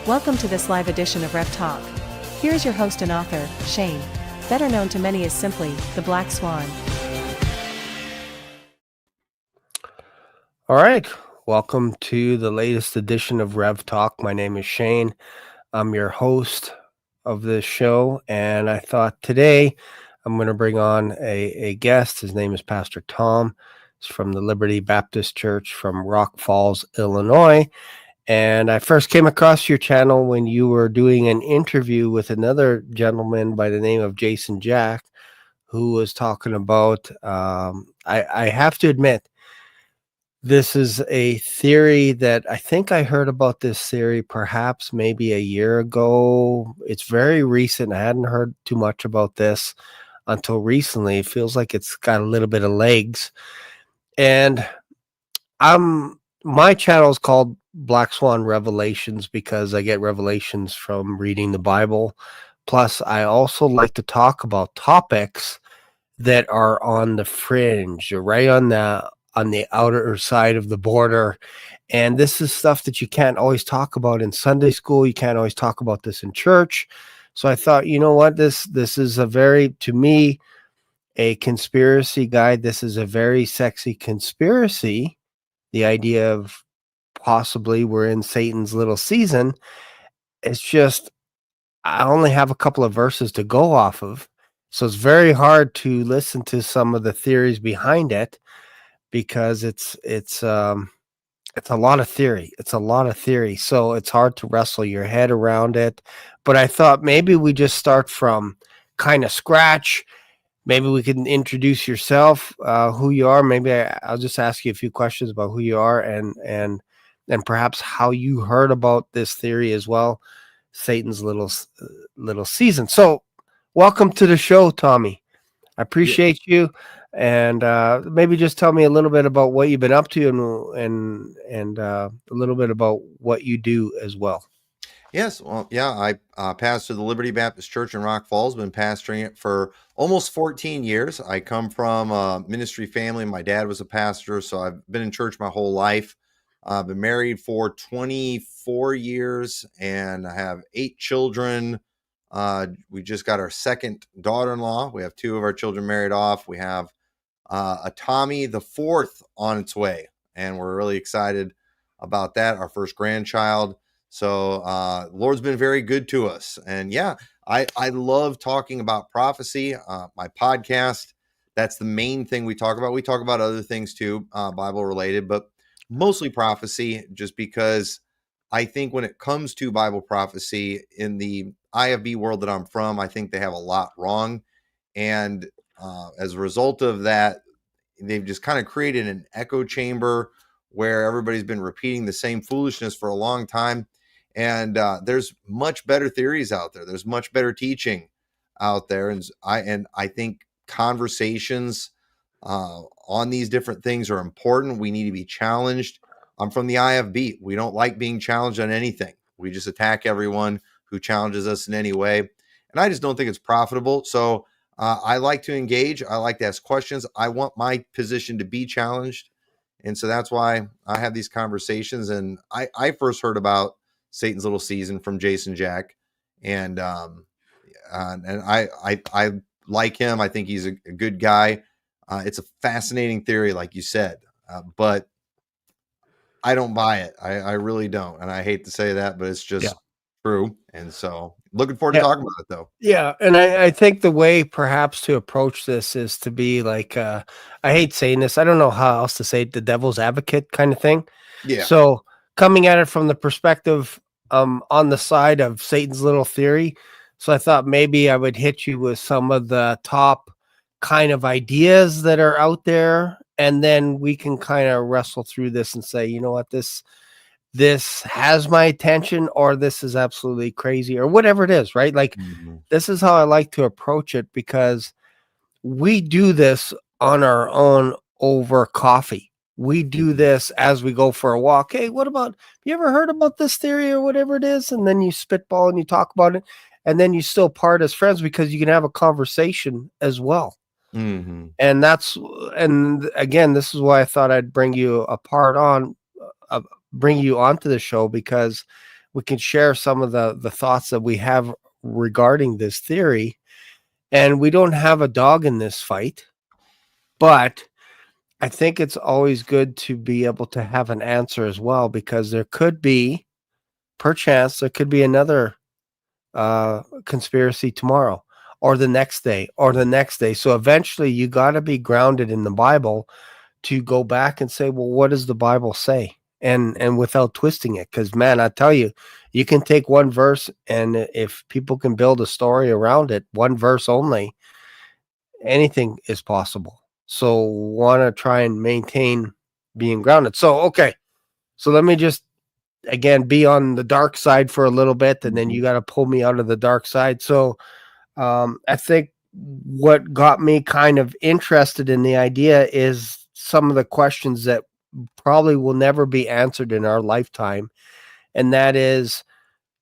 Welcome to this live edition of Rev Talk. Here is your host and author, Shane, better known to many as simply the Black Swan. All right, welcome to the latest edition of Rev Talk. My name is Shane. I'm your host of this show, and I thought today I'm going to bring on a guest. His name is Pastor Tom. He's from the Liberty Baptist Church from Rock Falls, Illinois. And I first came across your channel when you were doing an interview with another gentleman by the name of Jason Jack, who was talking about, I have to admit, this is a theory that I think I heard about this theory perhaps maybe a year ago. It's very recent. I hadn't heard too much about this until recently. It feels like it's got a little bit of legs. And my channel is called Black Swan Revelations because I get revelations from reading the Bible. Plus, I also like to talk about topics that are on the fringe, or right on the outer side of the border. And this is stuff that you can't always talk about in Sunday school. You can't always talk about this in church. So I thought, you know what, this is a very, to me, a conspiracy guide. This is a very sexy conspiracy. The idea of possibly we're in Satan's little season. It's just, I only have a couple of verses to go off of. So it's very hard to listen to some of the theories behind it because it's a lot of theory. It's a lot of theory. So it's hard to wrestle your head around it. But I thought maybe we just start from kind of scratch. Maybe we can introduce yourself, who you are. Maybe I'll just ask you a few questions about who you are and perhaps how you heard about this theory as well, Satan's little season. So welcome to the show, Tommy. I appreciate you. And maybe just tell me a little bit about what you've been up to and a little bit about what you do as well. Yes. Well, yeah, I pastor the Liberty Baptist Church in Rock Falls, been pastoring it for almost 14 years. I come from a ministry family. My dad was a pastor, so I've been in church my whole life. I've been married for 24 years and I have 8 children. We just got our second daughter-in-law. We have 2 of our children married off. We have a Tommy, the 4th, on its way, and we're really excited about that, our first grandchild. So the Lord's been very good to us. And yeah, I love talking about prophecy. My podcast, that's the main thing we talk about. We talk about other things too, Bible related, but mostly prophecy, just because I think when it comes to Bible prophecy in the IFB world that I'm from, I think they have a lot wrong. And as a result of that, they've just kind of created an echo chamber where everybody's been repeating the same foolishness for a long time. And there's much better theories out there. There's much better teaching out there. And I think conversations on these different things are important. We need to be challenged. I'm from the IFB. We don't like being challenged on anything. We just attack everyone who challenges us in any way. And I just don't think it's profitable. So I like to engage. I like to ask questions. I want my position to be challenged. And so that's why I have these conversations. And I first heard about Satan's little season from Jason Jack. And I like him. I think he's a good guy. It's a fascinating theory, like you said, but I don't buy it. I really don't. And I hate to say that, but it's just true. And so looking forward to talking about it, though. Yeah. And I think the way perhaps to approach this is to be like, I hate saying this. I don't know how else to say it, the devil's advocate kind of thing. Yeah. So coming at it from the perspective on the side of Satan's little theory. So I thought maybe I would hit you with some of the top kind of ideas that are out there. And then we can kind of wrestle through this and say, you know what, this has my attention, or this is absolutely crazy, or whatever it is, right? Like, this is how I like to approach it, because we do this on our own over coffee. We do this as we go for a walk. Hey, what about, you ever heard about this theory or whatever it is? And then you spitball and you talk about it, and then you still part as friends because you can have a conversation as well. And again, this is why I thought I'd bring you onto the show, because we can share some of the thoughts that we have regarding this theory. And we don't have a dog in this fight, but I think it's always good to be able to have an answer as well, because there could be, perchance, there could be another conspiracy tomorrow or the next day or the next day. So eventually you got to be grounded in the Bible to go back and say, well, what does the Bible say? And without twisting it. Because, man, I tell you, you can take one verse, and if people can build a story around it, one verse only, anything is possible. So want to try and maintain being grounded. So, okay. So let me just, again, be on the dark side for a little bit, and then you got to pull me out of the dark side. So I think what got me kind of interested in the idea is some of the questions that probably will never be answered in our lifetime, and that is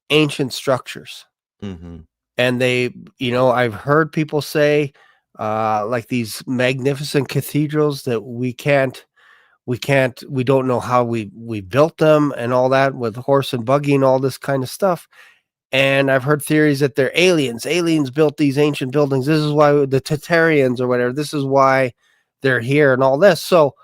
ancient structures. Mm-hmm. And they, I've heard people say, like these magnificent cathedrals that we don't know how we built them and all that, with horse and buggy and all this kind of stuff. And I've heard theories that they're aliens. Aliens built these ancient buildings. This is why the Tatarians or whatever, this is why they're here and all this. So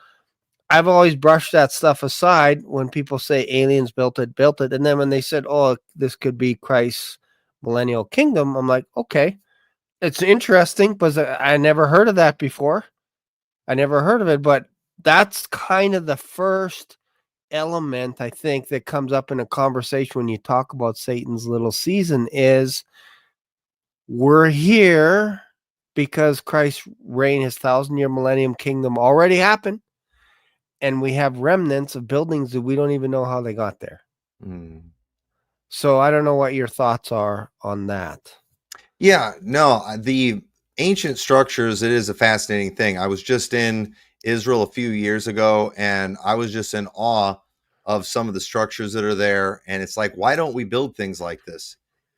I've always brushed that stuff aside when people say aliens built it. And then when they said, oh, this could be Christ's millennial kingdom, I'm like, okay, it's interesting, but I never heard of that before. I never heard of it, but that's kind of the first element, I think, that comes up in a conversation when you talk about Satan's little season is we're here because Christ's reign, his 1,000-year millennium kingdom already happened. And we have remnants of buildings that we don't even know how they got there. So I don't know what your thoughts are on that. Yeah, no, the ancient structures, it is a fascinating thing. I was just in Israel a few years ago, and I was just in awe of some of the structures that are there. And it's like, why don't we build things like this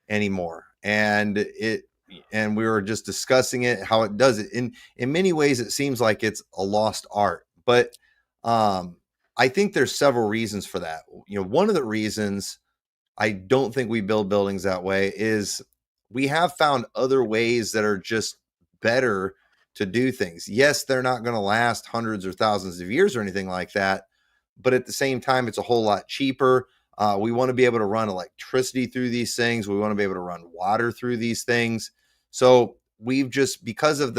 anymore? And we were just discussing it, how it does it. In many ways, it seems like it's a lost art. But I think there's several reasons for that. One of the reasons I don't think we build buildings that way is we have found other ways that are just better to do things. Yes, they're not going to last hundreds or thousands of years or anything like that, but at the same time, it's a whole lot cheaper. We want to be able to run electricity through these things. We want to be able to run water through these things. So we've just, because of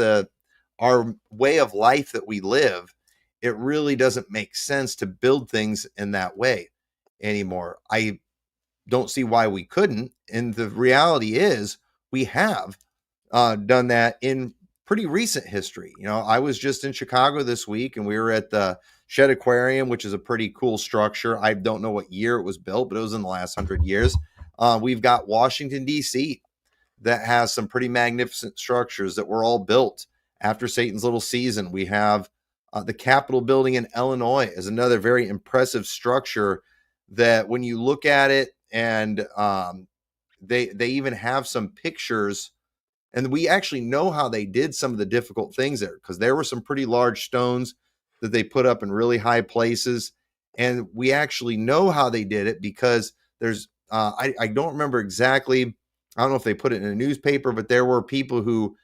our way of life that we live, it really doesn't make sense to build things in that way anymore. I don't see why we couldn't. And the reality is we have done that in pretty recent history. I was just in Chicago this week, and we were at the Shed Aquarium, which is a pretty cool structure. I don't know what year it was built, but it was in the last 100 years. We've got Washington, D.C. that has some pretty magnificent structures that were all built after Satan's little season. We have the Capitol building in Illinois is another very impressive structure that when you look at it, and they even have some pictures, and we actually know how they did some of the difficult things there, because there were some pretty large stones that they put up in really high places, and we actually know how they did it because there's I don't remember exactly. I don't know if they put it in a newspaper, but there were people who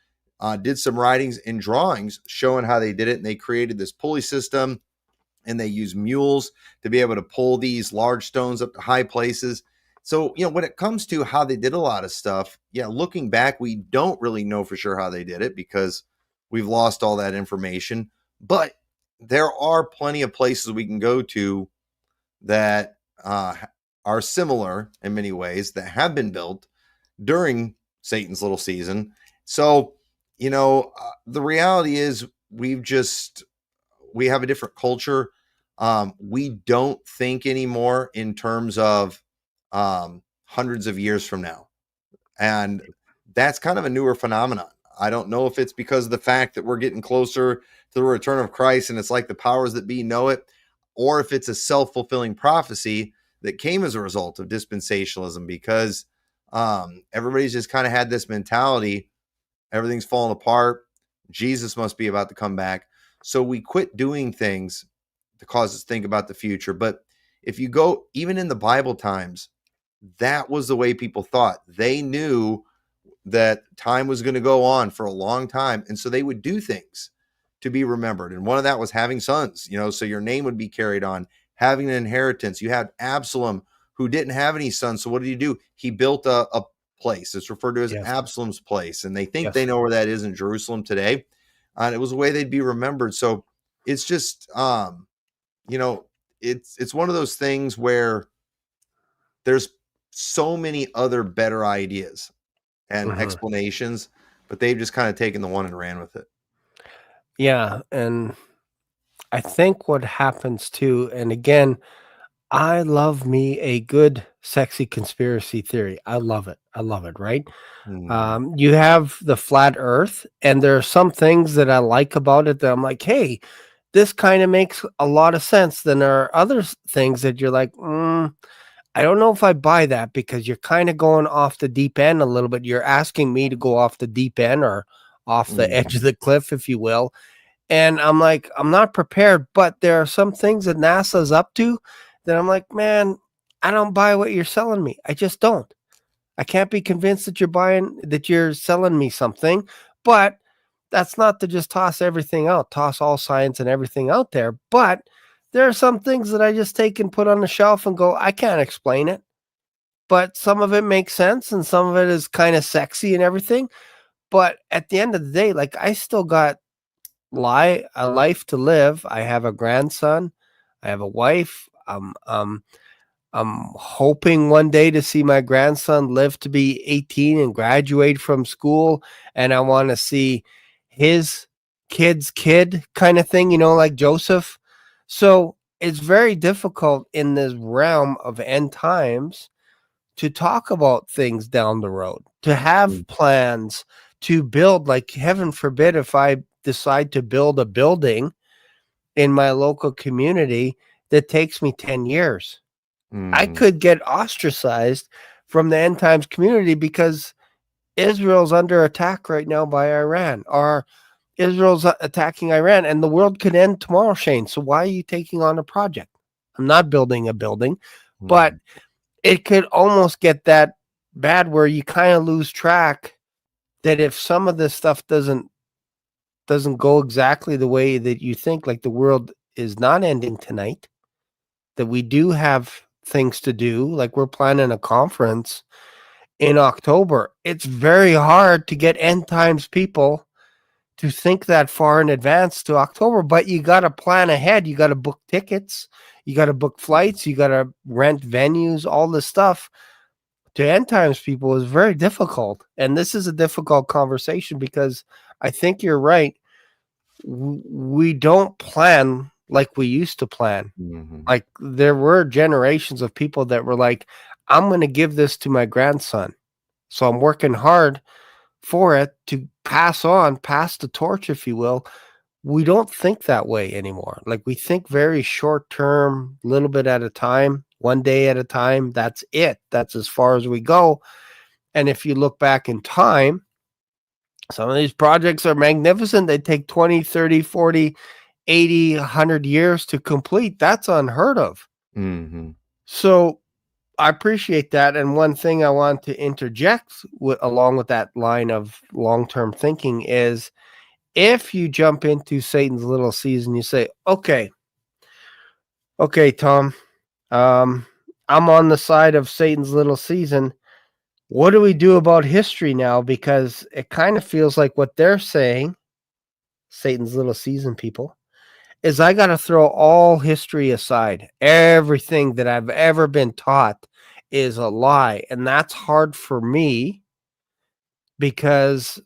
did some writings and drawings showing how they did it, and they created this pulley system, and they use mules to be able to pull these large stones up to high places. So, when it comes to how they did a lot of stuff, looking back, we don't really know for sure how they did it because we've lost all that information. But there are plenty of places we can go to that are similar in many ways that have been built during Satan's little season. So, the reality is we have a different culture. We don't think anymore in terms of hundreds of years from now. And that's kind of a newer phenomenon. I don't know if it's because of the fact that we're getting closer to the return of Christ and it's like the powers that be know it, or if it's a self-fulfilling prophecy that came as a result of dispensationalism, because everybody's just kind of had this mentality, everything's falling apart, Jesus must be about to come back. So we quit doing things to cause us to think about the future. But if you go, even in the Bible times, that was the way people thought. They knew that time was going to go on for a long time. And so they would do things to be remembered. And one of that was having sons, so your name would be carried on, having an inheritance. You had Absalom, who didn't have any sons. So what did he do? He built a place. It's referred to as Yes. Absalom's place. And they think Yes. they know where that is in Jerusalem today. And it was a way they'd be remembered. So it's just, it's one of those things where there's so many other better ideas and explanations, but they've just kind of taken the one and ran with it. Yeah, and I think what happens too, and again, I love me a good, sexy conspiracy theory. I love it. Right? You have the flat Earth, and there are some things that I like about it that I'm like, hey, this kind of makes a lot of sense. Then there are other things that you're like, I don't know if I buy that, because you're kind of going off the deep end a little bit. You're asking me to go off the deep end or off the edge of the cliff, if you will. And I'm like, I'm not prepared, but there are some things that NASA's up to that I'm like, man, I don't buy what you're selling me. I just don't. I can't be convinced that you're selling me something, but that's not to just toss everything out, toss all science and everything out there. But there are some things that I just take and put on the shelf and go, I can't explain it, but some of it makes sense and some of it is kind of sexy and everything. But at the end of the day, like, I still got a life to live. I have a grandson. I have a wife. I'm hoping one day to see my grandson live to be 18 and graduate from school. And I want to see his kid's kid kind of thing, like Joseph. So it's very difficult in this realm of end times to talk about things down the road, to have plans to build, like, heaven forbid, if I decide to build a building in my local community that takes me 10 years. I could get ostracized from the end times community because Israel's under attack right now by Iran, or Israel's attacking Iran, and the world could end tomorrow, Shane. So why are you taking on a project? I'm not building a building, but it could almost get that bad where you kind of lose track that if some of this stuff doesn't go exactly the way that you think, like the world is not ending tonight, that we do have things to do, like we're planning a conference in October. It's very hard to get end times people to think that far in advance to October, but you got to plan ahead. You got to book tickets, you got to book flights, you got to rent venues, all this stuff. To end times people is very difficult. And this is a difficult conversation because I think you're right. We don't plan like we used to plan. Like, there were generations of people that were like, I'm going to give this to my grandson. So I'm working hard for it to pass the torch, if you will. We don't think that way anymore. Like, we think very short term, little bit at a time, one day at a time. That's it. That's as far as we go. And if you look back in time, some of these projects are magnificent. They take 20, 30, 40, 80, 100 years to complete. That's unheard of. So I appreciate that. And one thing I want to interject along with that line of long-term thinking is, if you jump into Satan's little season, you say, okay, Tom, I'm on the side of Satan's little season. What do we do about history now? Because it kind of feels like what they're saying, Satan's little season people, is I got to throw all history aside. Everything that I've ever been taught is a lie. And that's hard for me because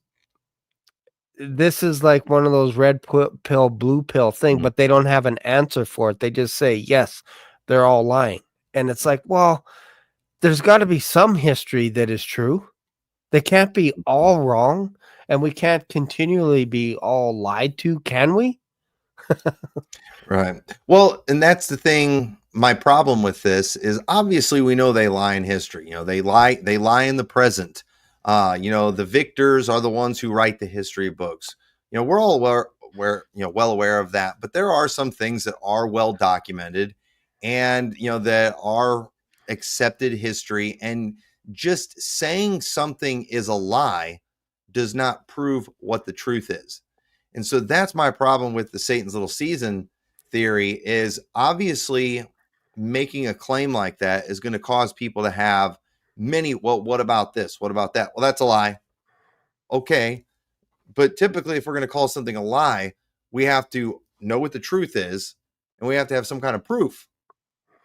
this is like one of those red pill, blue pill thing, but they don't have an answer for it. They just say, yes, they're all lying. And it's like, well, there's got to be some history that is true. They can't be all wrong. And we can't continually be all lied to, can we? Right. Well, and that's the thing. My problem with this is, obviously we know they lie in history. They lie in the present. The victors are the ones who write the history books. We're all well aware of that, but there are some things that are well documented and, that are accepted history, and just saying something is a lie does not prove what the truth is. And so that's my problem with the Satan's little season theory, is obviously making a claim like that is going to cause people to have many, well, what about this? What about that? Well, that's a lie. Okay. But typically, if we're going to call something a lie, we have to know what the truth is, and we have to have some kind of proof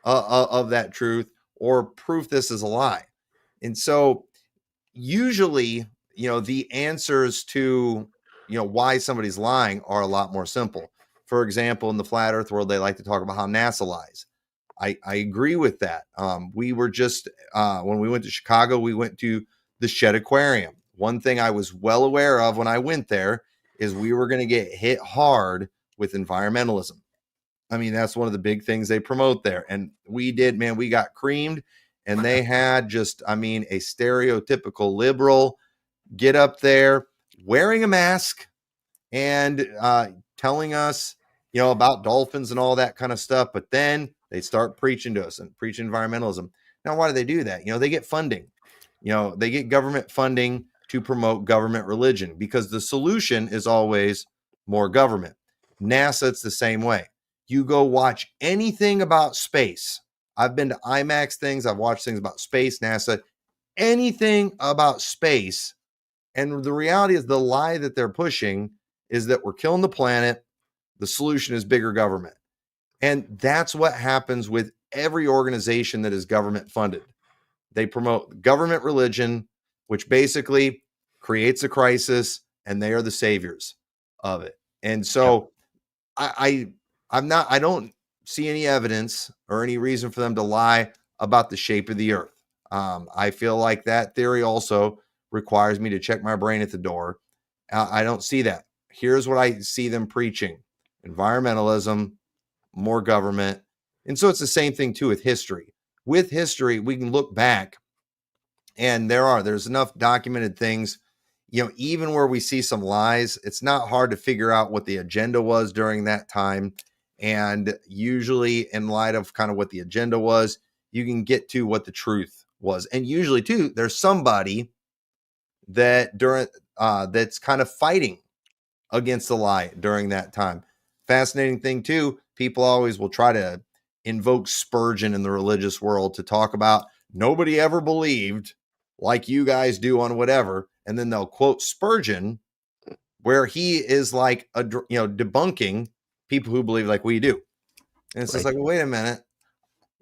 of that truth, or proof this is a lie. And so usually, the answers to, why somebody's lying are a lot more simple. For example, in the flat earth world, they like to talk about how NASA lies. I agree with that. We were just, when we went to Chicago, we went to the Shed Aquarium. One thing I was well aware of when I went there is we were going to get hit hard with environmentalism. I mean, that's one of the big things they promote there. And we did, man, we got creamed, and they had just, a stereotypical liberal get up there wearing a mask and telling us, about dolphins and all that kind of stuff. But then they start preaching to us and preaching environmentalism. Now, why do they do that? They get funding. They get government funding to promote government religion, because the solution is always more government. NASA, it's the same way. You go watch anything about space. I've been to IMAX things. I've watched things about space, NASA, anything about space. And the reality is, the lie that they're pushing is that we're killing the planet. The solution is bigger government. And that's what happens with every organization that is government funded. They promote government religion, which basically creates a crisis, and they are the saviors of it. And so I don't see any evidence or any reason for them to lie about the shape of the earth. I feel like that theory also requires me to check my brain at the door. I don't see that. Here's what I see them preaching: environmentalism, more government. And so it's the same thing too with history. With history, we can look back, and there's enough documented things, even where we see some lies, it's not hard to figure out what the agenda was during that time. And usually, in light of kind of what the agenda was, you can get to what the truth was. And usually too, there's somebody that that's kind of fighting against the lie during that time. Fascinating thing too, people always will try to invoke Spurgeon in the religious world to talk about nobody ever believed like you guys do on whatever. And then they'll quote Spurgeon, where he is like, debunking people who believe like we do. And it's just like, well, wait a minute.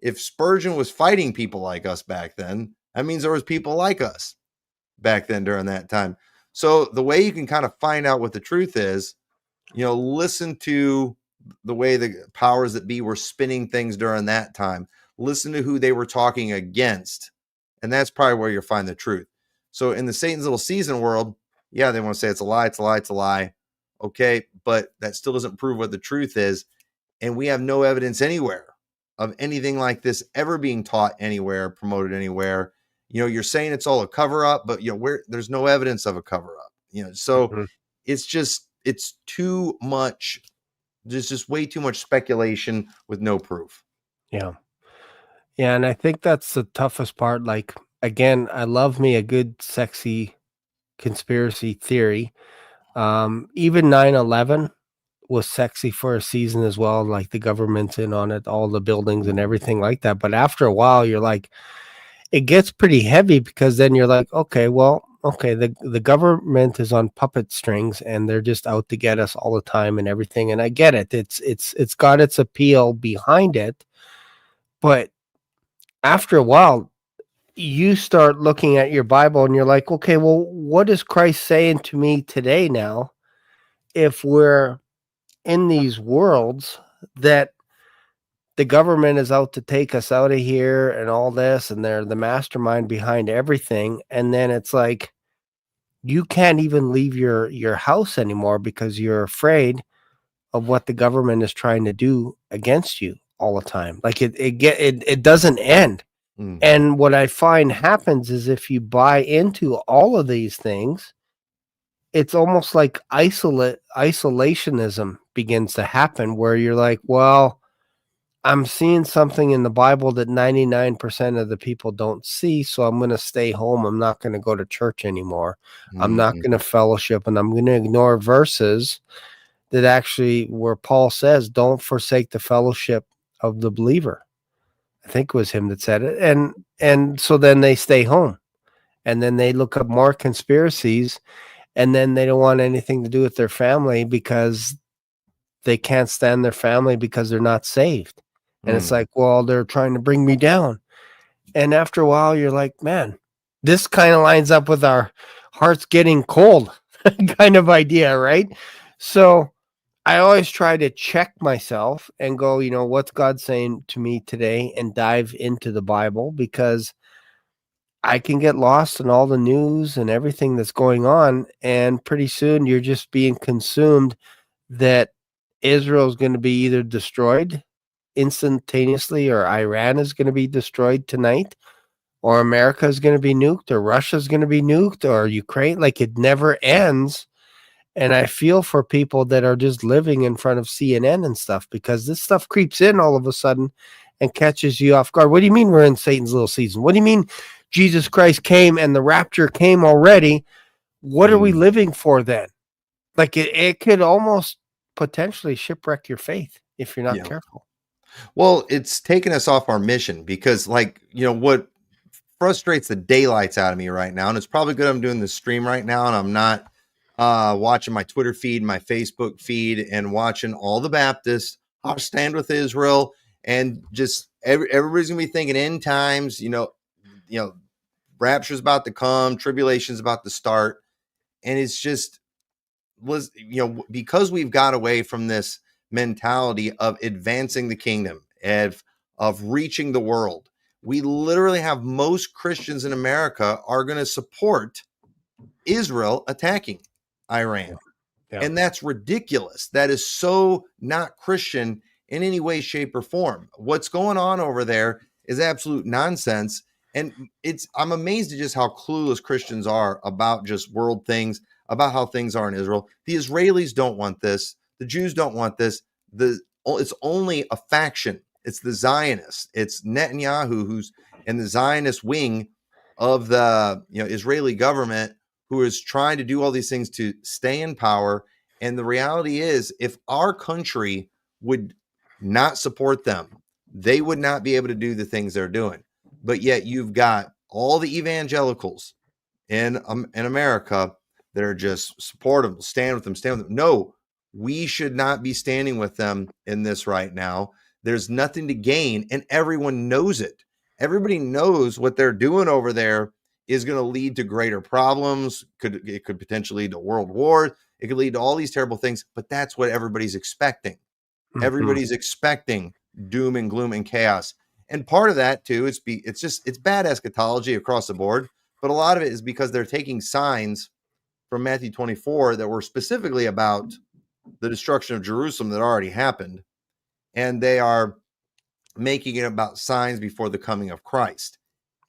If Spurgeon was fighting people like us back then, that means there was people like us back then during that time. So the way you can kind of find out what the truth is, listen to the way the powers that be were spinning things during that time. Listen to who they were talking against. And that's probably where you'll find the truth. So in the Satan's little season world, yeah, they want to say it's a lie, it's a lie, it's a lie. Okay, but that still doesn't prove what the truth is. And we have no evidence anywhere of anything like this ever being taught anywhere, promoted anywhere. You're saying it's all a cover up, but there's no evidence of a cover up. So it's too much. There's just way too much speculation with no proof. Yeah. Yeah, and I think that's the toughest part. Like, again, I love me a good, sexy conspiracy theory. Even 9/11 was sexy for a season as well. Like, the government's in on it, all the buildings and everything like that. But after a while, you're like, it gets pretty heavy, because then you're like, okay, the government is on puppet strings, and they're just out to get us all the time and everything. And I get it. It's got its appeal behind it. But after a while, you start looking at your Bible and you're like, okay, well, what is Christ saying to me today now, if we're in these worlds that the government is out to take us out of here and all this, and they're the mastermind behind everything. And then it's like, you can't even leave your house anymore because you're afraid of what the government is trying to do against you all the time. Like, it doesn't end. And what I find happens is, if you buy into all of these things, it's almost like isolationism begins to happen, where you're like, well, I'm seeing something in the Bible that 99% of the people don't see, so I'm going to stay home. I'm not going to go to church anymore. I'm not going to Mhm. fellowship, and I'm going to ignore verses that actually where Paul says, "Don't forsake the fellowship of the believer." I think it was him that said it. And so then they stay home, and then they look up more conspiracies, and then they don't want anything to do with their family because they can't stand their family because they're not saved. And it's Mm. like, well, they're trying to bring me down. And after a while, you're like, man, this kind of lines up with our hearts getting cold kind of idea, right? So I always try to check myself and go, what's God saying to me today, and dive into the Bible, because I can get lost in all the news and everything that's going on. And pretty soon you're just being consumed that Israel is going to be either destroyed instantaneously, or Iran is going to be destroyed tonight, or America is going to be nuked, or Russia is going to be nuked, or Ukraine. Like, it never ends. And I feel for people that are just living in front of CNN and stuff, because this stuff creeps in all of a sudden and catches you off guard. What do you mean we're in Satan's little season? What do you mean Jesus Christ came and the rapture came already? What are we Mm. living for then? Like, it could almost potentially shipwreck your faith if you're not Yeah. careful. Well, it's taken us off our mission because, what frustrates the daylights out of me right now, and it's probably good I'm doing this stream right now and I'm not watching my Twitter feed, my Facebook feed, and watching all the Baptists, our stand with Israel, and just everybody's gonna be thinking end times, rapture's about to come, tribulation's about to start, and it's just because we've got away from this mentality of advancing the kingdom, of reaching the world. We literally have most Christians in America are going to support Israel attacking Iran. Yeah. And that's ridiculous. That is so not Christian in any way, shape, or form. What's going on over there is absolute nonsense. And I'm amazed at just how clueless Christians are about just world things, about how things are in Israel. The Israelis don't want this. The Jews don't want this. It's only a faction. It's the Zionists. It's Netanyahu, who's in the Zionist wing of the Israeli government, who is trying to do all these things to stay in power. And the reality is, if our country would not support them, they would not be able to do the things they're doing. But yet you've got all the evangelicals in America that are just support them, stand with them. No, we should not be standing with them in this right now. There's nothing to gain, and everyone knows it. Everybody knows what they're doing over there is going to lead to greater problems. It could potentially lead to world war. It could lead to all these terrible things, but that's what everybody's expecting. Mhm. Everybody's expecting doom and gloom and chaos. And part of that too, it's bad eschatology across the board, but a lot of it is because they're taking signs from Matthew 24 that were specifically about the destruction of Jerusalem that already happened, and they are making it about signs before the coming of Christ.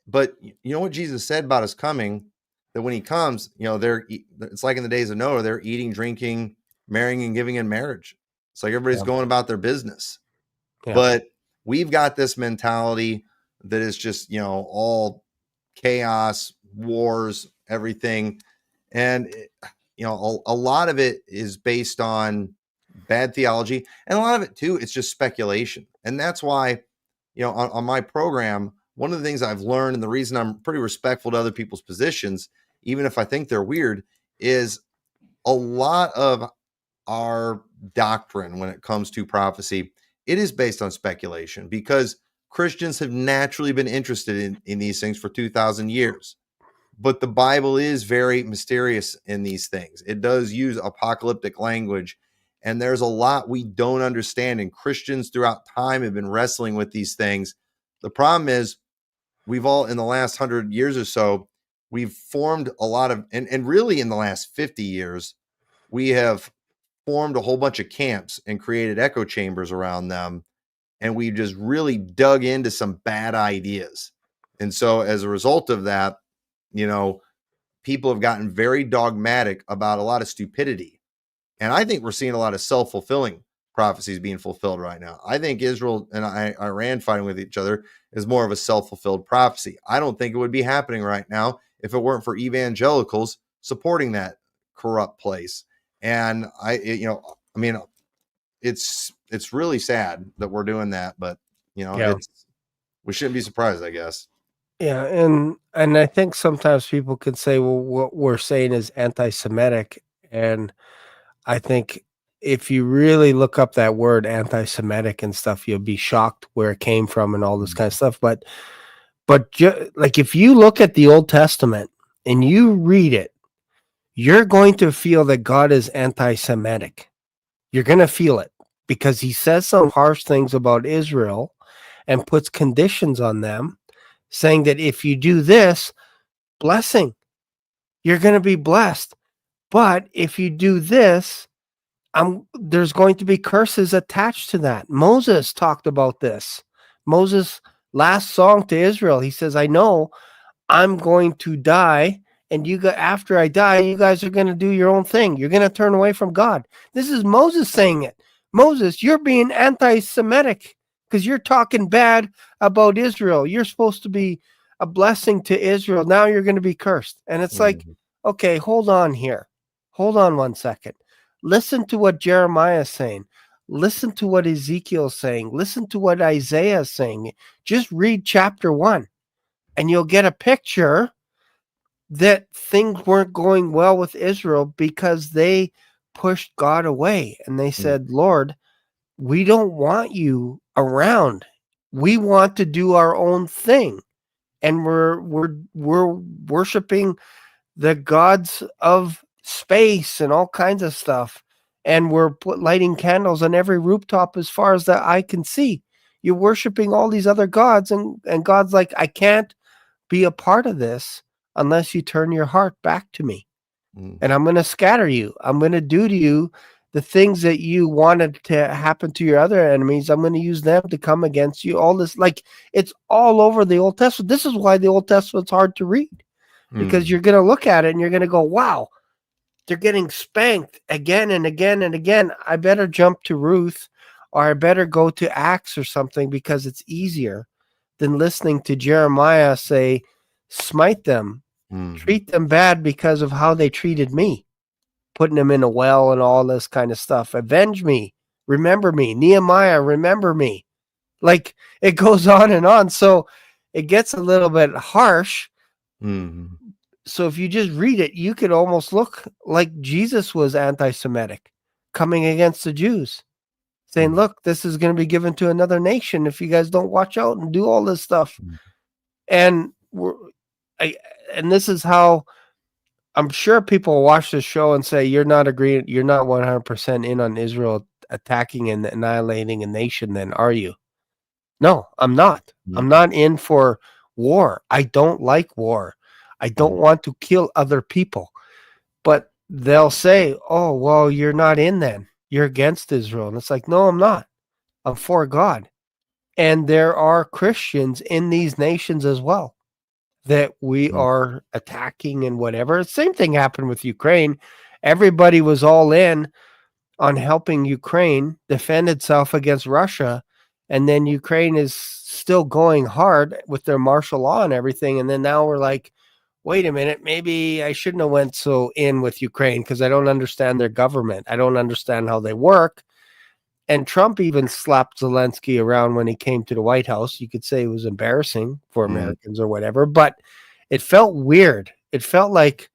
But you know what Jesus said about his coming, that when he comes, it's like in the days of Noah, they're eating, drinking, marrying, and giving in marriage. It's like everybody's Yeah. going about their business. Yeah. But we've got this mentality that is just, all chaos, wars, everything. And, a lot of it is based on bad theology. And a lot of it, too, it's just speculation. And that's why, on my program, one of the things I've learned, and the reason I'm pretty respectful to other people's positions, even if I think they're weird, is a lot of our doctrine when it comes to prophecy, it is based on speculation, because Christians have naturally been interested in these things for 2,000 years. But the Bible is very mysterious in these things. It does use apocalyptic language, and there's a lot we don't understand. And Christians throughout time have been wrestling with these things. The problem is, we've all, in the last 100 years or so, we've formed a lot of, and really in the last 50 years, we have formed a whole bunch of camps and created echo chambers around them. And we just really dug into some bad ideas. And so as a result of that, people have gotten very dogmatic about a lot of stupidity. And I think we're seeing a lot of self-fulfilling prophecies being fulfilled right now. I think Israel and Iran fighting with each other is more of a self-fulfilled prophecy. I don't think it would be happening right now if it weren't for evangelicals supporting that corrupt place. And it's really sad that we're doing that, but we shouldn't be surprised, I guess. Yeah, and I think sometimes people can say, well, what we're saying is anti-Semitic, and I think if you really look up that word anti-Semitic and stuff, you'll be shocked where it came from and all this kind of stuff. But like if you look at the Old Testament and you read it, you're going to feel that God is anti-Semitic. You're going to feel it because he says some harsh things about Israel and puts conditions on them, saying that if you do this, blessing, you're going to be blessed. But if you do this, there's going to be curses attached to that. Moses talked about this. Moses' last song to Israel, he says, I know I'm going to die, and after I die, you guys are going to do your own thing. You're going to turn away from God. This is Moses saying it. Moses, you're being anti-Semitic because you're talking bad about Israel. You're supposed to be a blessing to Israel. Now you're going to be cursed. And it's like, okay, hold on here. Hold on 1 second. Listen to what Jeremiah is saying. Listen to what Ezekiel is saying. Listen to what Isaiah is saying. Just read chapter 1 and you'll get a picture that things weren't going well with Israel because they pushed God away. And they said, Lord, we don't want you around. We want to do our own thing. And we're worshiping the gods of space and all kinds of stuff. And we're lighting candles on every rooftop as far as the eye can see. You're worshiping all these other gods. And God's like, I can't be a part of this unless you turn your heart back to me. And I'm going to scatter you. I'm going to do to you the things that you wanted to happen to your other enemies. I'm going to use them to come against you. All this, like, it's all over the Old Testament. This is why the Old Testament's hard to read, because you're going to look at it and you're going to go, wow, they're getting spanked again and again and again. I better jump to Ruth, or I better go to Acts or something, because it's easier than listening to Jeremiah say, smite them, treat them bad because of how they treated me, putting them in a well and all this kind of stuff. Avenge me, remember me. Nehemiah, remember me. Like, it goes on and on. So it gets a little bit harsh. So if you just read it, you could almost look like Jesus was anti-Semitic, coming against the Jews, saying, look, this is going to be given to another nation if you guys don't watch out and do all this stuff. And this is how I'm sure people watch this show and say, you're not 100% in on Israel attacking and annihilating a nation, then, are you? No, I'm not. I'm not in for war. I don't like war. I don't want to kill other people. But they'll say, oh, well, you're not in then. You're against Israel. And it's like, no, I'm not. I'm for God. And there are Christians in these nations as well that we are attacking and whatever. Same thing happened with Ukraine. Everybody was all in on helping Ukraine defend itself against Russia. And then Ukraine is still going hard with their martial law and everything. And then now we're like, wait a minute, maybe I shouldn't have went so in with Ukraine because I don't understand their government. I don't understand how they work. And Trump even slapped Zelensky around when he came to the White House. You could say it was embarrassing for Americans or whatever, but it felt weird. It felt like,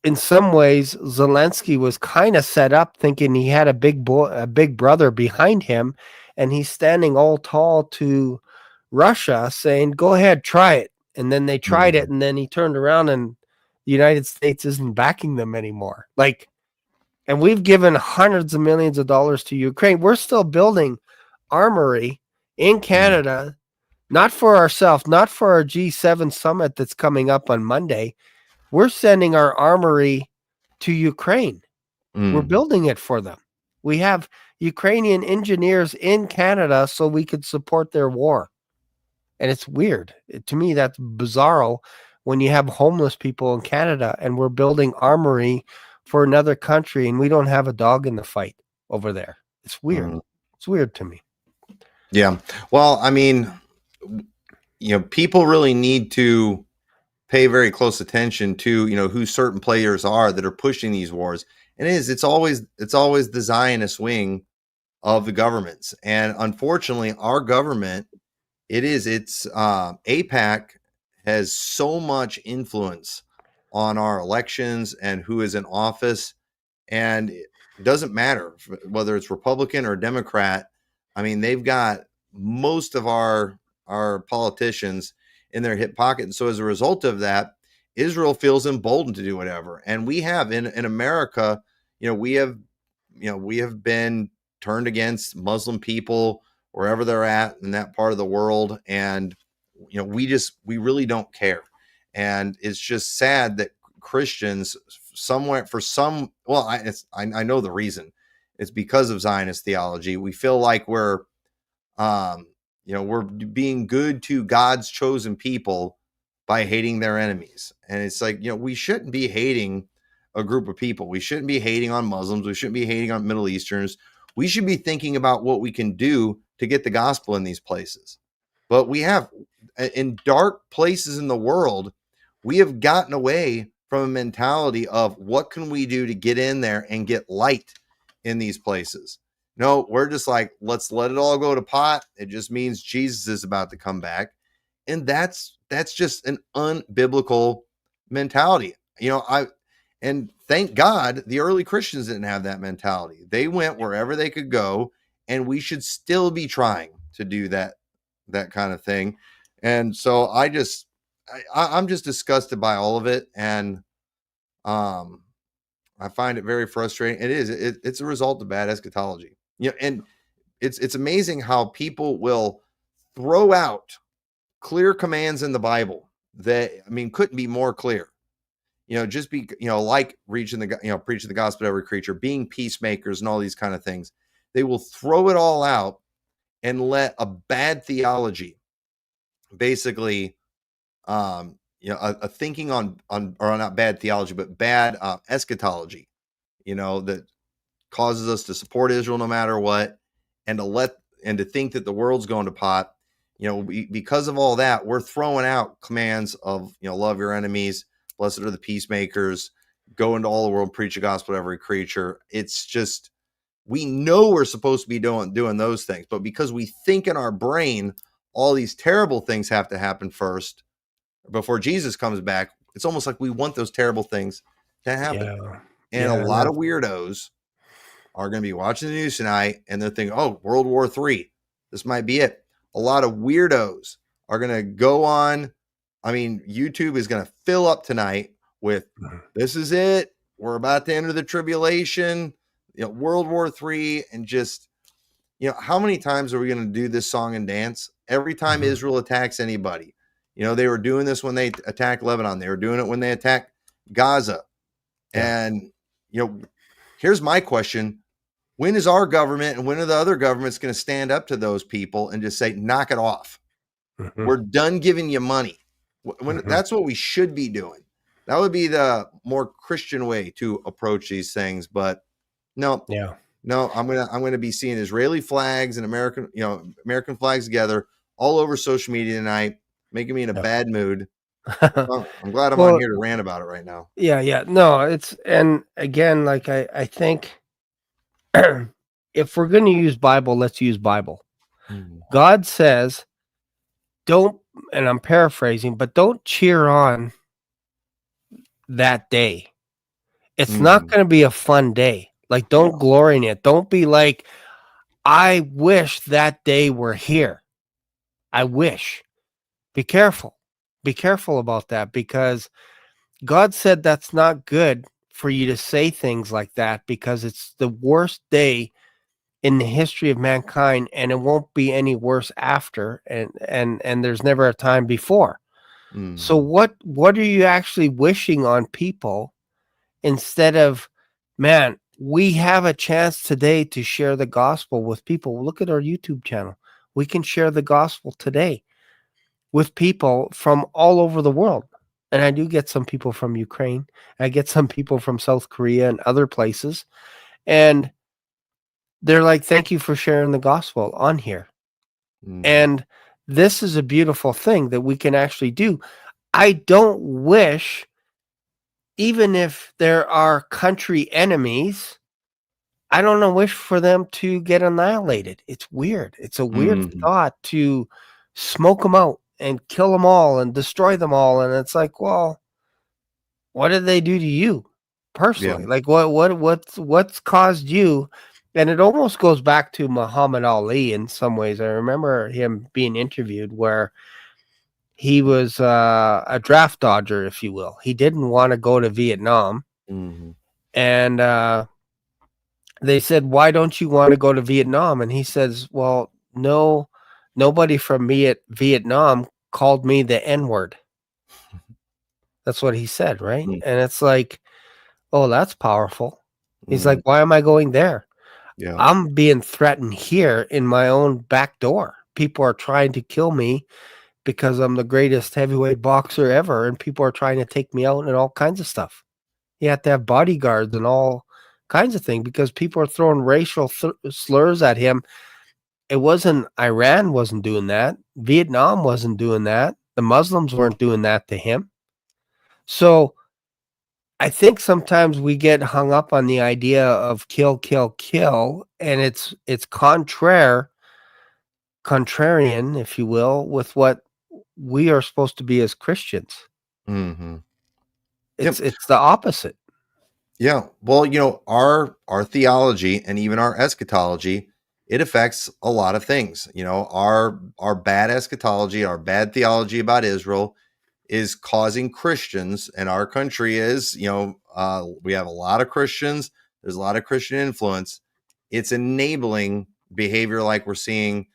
in some ways, Zelensky was kind of set up thinking he had a big brother behind him, and he's standing all tall to Russia saying, go ahead, try it. And then they tried it, and then he turned around and the United States isn't backing them anymore. Like, and we've given hundreds of millions of dollars to Ukraine. We're still building armory in Canada, not for ourselves, not for our G7 summit that's coming up on Monday. We're sending our armory to Ukraine. We're building it for them. We have Ukrainian engineers in Canada so we could support their war. And it's weird. To me, that's bizarro when you have homeless people in Canada and we're building armory for another country and we don't have a dog in the fight over there. It's weird. Mhm. It's weird to me. Yeah. Well, I mean, people really need to pay very close attention to, who certain players are that are pushing these wars. And it's always the Zionist wing of the governments. And unfortunately, our government, it's APAC has so much influence on our elections and who is in office. And it doesn't matter whether it's Republican or Democrat. I mean, they've got most of our politicians in their hip pocket. And so as a result of that, Israel feels emboldened to do whatever. And we have in America, we have been turned against Muslim people wherever they're at in that part of the world. And, we really don't care. And it's just sad that Christians somewhere I know the reason. It's because of Zionist theology. We feel like we're being good to God's chosen people by hating their enemies. And it's like, we shouldn't be hating a group of people. We shouldn't be hating on Muslims. We shouldn't be hating on Middle Easterns. We should be thinking about what we can do to get the gospel in these places. But we have, in dark places in the world, we have gotten away from a mentality of what can we do to get in there and get light in these places. No, we're just like, let's let it all go to pot. It just means Jesus is about to come back. And that's just an unbiblical mentality. And thank God the early Christians didn't have that mentality. They went wherever they could go, and we should still be trying to do that kind of thing. And so I'm just disgusted by all of it. And I find it very frustrating. It's a result of bad eschatology. And it's amazing how people will throw out clear commands in the Bible that, couldn't be more clear. Just be, like preaching the gospel to every creature, being peacemakers and all these kind of things. They will throw it all out and let a bad theology basically, a thinking or not bad theology, but bad eschatology, that causes us to support Israel no matter what, and to think that the world's going to pot. Because of all that, we're throwing out commands of, love your enemies, blessed are the peacemakers, go into all the world, preach the gospel to every creature. It's just, we know we're supposed to be doing those things, but because we think in our brain all these terrible things have to happen first before Jesus comes back, it's almost like we want those terrible things to happen. Yeah. And a lot of weirdos are going to be watching the news tonight, and they're thinking, oh, World War III, this might be it. A lot of weirdos are going to go on. YouTube is going to fill up tonight with, this is it. We're about to enter the tribulation, World War III. And just, how many times are we going to do this song and dance? Every time Israel attacks anybody. They were doing this when they attacked Lebanon. They were doing it when they attacked Gaza. Yeah. And, here's my question. When is our government and when are the other governments going to stand up to those people and just say, knock it off? We're done giving you money. That's what we should be doing. That would be the more Christian way to approach these things. But no, I'm going to be seeing Israeli flags and American flags together all over social media tonight, making me in a bad mood. Well, I'm glad I'm on here to rant about it right now. Yeah. No, and again, like I think if we're going to use Bible, let's use Bible. God says, don't, and I'm paraphrasing, but don't cheer on that day. It's not going to be a fun day. Like, don't glory in it. Don't be like, I wish that day were here. I wish. Be careful. Be careful about that, because God said that's not good for you to say things like that, because it's the worst day in the history of mankind, and it won't be any worse after, and there's never a time before. So what are you actually wishing on people, instead of, man, we have a chance today to share the gospel with people. Look at our YouTube channel. We can share the gospel today with people from all over the world. And I do get some people from Ukraine. I get some people from South Korea and other places. And they're like, thank you for sharing the gospel on here. Mhm. And this is a beautiful thing that we can actually do. I don't wish, even if there are country enemies, I don't wish for them to get annihilated. It's weird. It's a weird Mhm. thought to smoke them out and kill them all and destroy them all. And it's like, well, what did they do to you Yeah. personally? Like what's caused you? And it almost goes back to Muhammad Ali in some ways. I remember him being interviewed where he was a draft dodger, if you will. He didn't want to go to Vietnam, Mhm. and they said, "Why don't you want to go to Vietnam?" And he says, "Well, no, nobody from Vietnam called me the N word." That's what he said, right? Mm. And it's like, oh, that's powerful. He's like, Mhm. why am I going there? Yeah. I'm being threatened here in my own back door. People are trying to kill me because I'm the greatest heavyweight boxer ever, and people are trying to take me out and all kinds of stuff. You have to have bodyguards and all kinds of things because people are throwing racial slurs at him. It wasn't Iran wasn't doing that. Vietnam wasn't doing that. The Muslims weren't doing that to him. So I think sometimes we get hung up on the idea of kill, kill, kill, and it's contrarian, if you will, with what we are supposed to be as Christians. Mhm. It's Yep. it's the opposite. Yeah. Well, our theology and even our eschatology, it affects a lot of things. Our bad eschatology, our bad theology about Israel is causing Christians, and our country is, we have a lot of Christians. There's a lot of Christian influence. It's enabling behavior like we're seeing,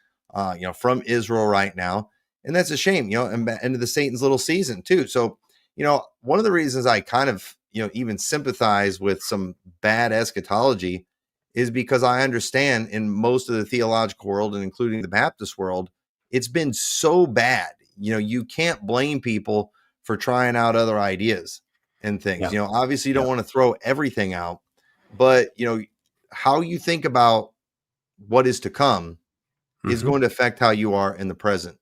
from Israel right now, and that's a shame. And into the Satan's little season too. So, one of the reasons I kind of, even sympathize with some bad eschatology is because I understand in most of the theological world and including the Baptist world, it's been so bad. You can't blame people for trying out other ideas and things. Yeah. Obviously you don't Yeah. want to throw everything out, but how you think about what is to come is Mhm. going to affect how you are in the present.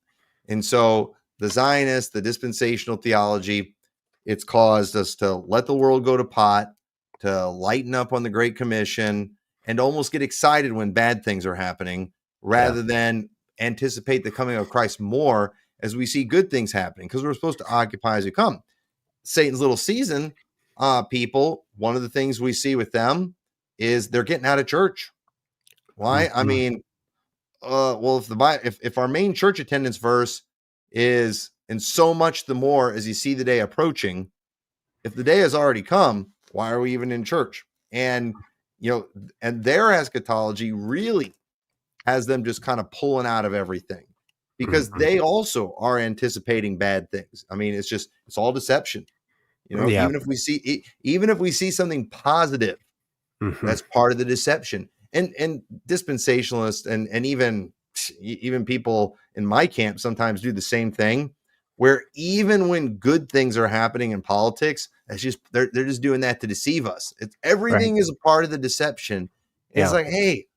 And so the Zionist, the dispensational theology, it's caused us to let the world go to pot, to lighten up on the Great Commission, and to almost get excited when bad things are happening Yeah. rather than anticipate the coming of Christ more as we see good things happening, because we're supposed to occupy as we come. Satan's little season, people, one of the things we see with them is they're getting out of church. Why? I Mhm. mean, well, if our main church attendance verse is, and so much the more as you see the day approaching, if the day has already come, why are we even in church? And and their eschatology really has them just kind of pulling out of everything because Mhm. they also are anticipating bad things. I mean, it's all deception. Yeah. Even if we see something positive, Mhm. that's part of the deception. And dispensationalists and even people in my camp sometimes do the same thing, where even when good things are happening in politics, that's just they're just doing that to deceive us. It's Right. everything is a part of the deception. And it's Yeah. like, hey,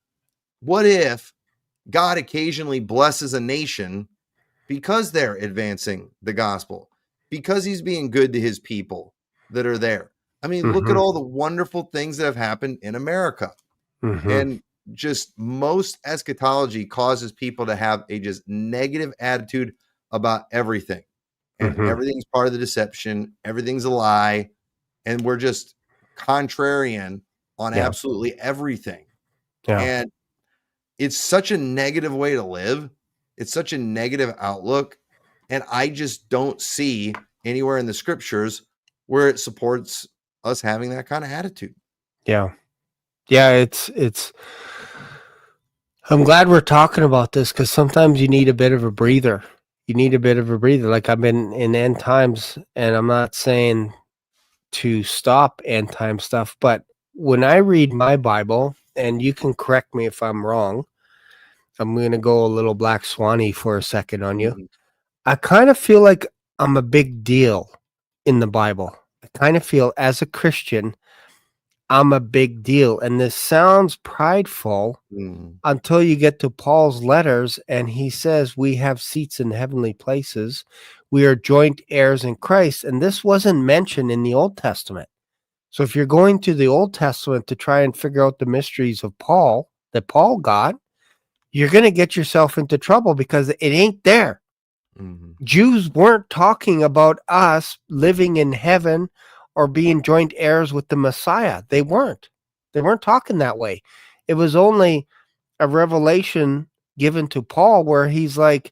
what if God occasionally blesses a nation because they're advancing the gospel, because he's being good to his people that are there? I mean, look at Mhm. all the wonderful things that have happened in America. Mhm. And just most eschatology causes people to have a just negative attitude about everything. And Mhm. everything's part of the deception, everything's a lie, and we're just contrarian on Yeah. absolutely everything. Yeah. And it's such a negative way to live. It's such a negative outlook. And I just don't see anywhere in the scriptures where it supports us having that kind of attitude. Yeah. Yeah, it's I'm glad we're talking about this because sometimes you need a bit of a breather. You need a bit of a breather. Like I've been in end times, and I'm not saying to stop end time stuff, but when I read my Bible, and you can correct me if I'm wrong, I'm going to go a little black swanny for a second on you. Mhm. I kind of feel like I'm a big deal in the Bible. I kind of feel as a Christian, I'm a big deal. And this sounds prideful Mm, until you get to Paul's letters, and he says, we have seats in heavenly places. We are joint heirs in Christ. And this wasn't mentioned in the Old Testament. So if you're going to the Old Testament to try and figure out the mysteries of Paul that Paul got, you're going to get yourself into trouble because it ain't there. mhm, Jews weren't talking about us living in heaven or being joint heirs with the Messiah. They weren't. They weren't talking that way. It was only a revelation given to Paul where he's like,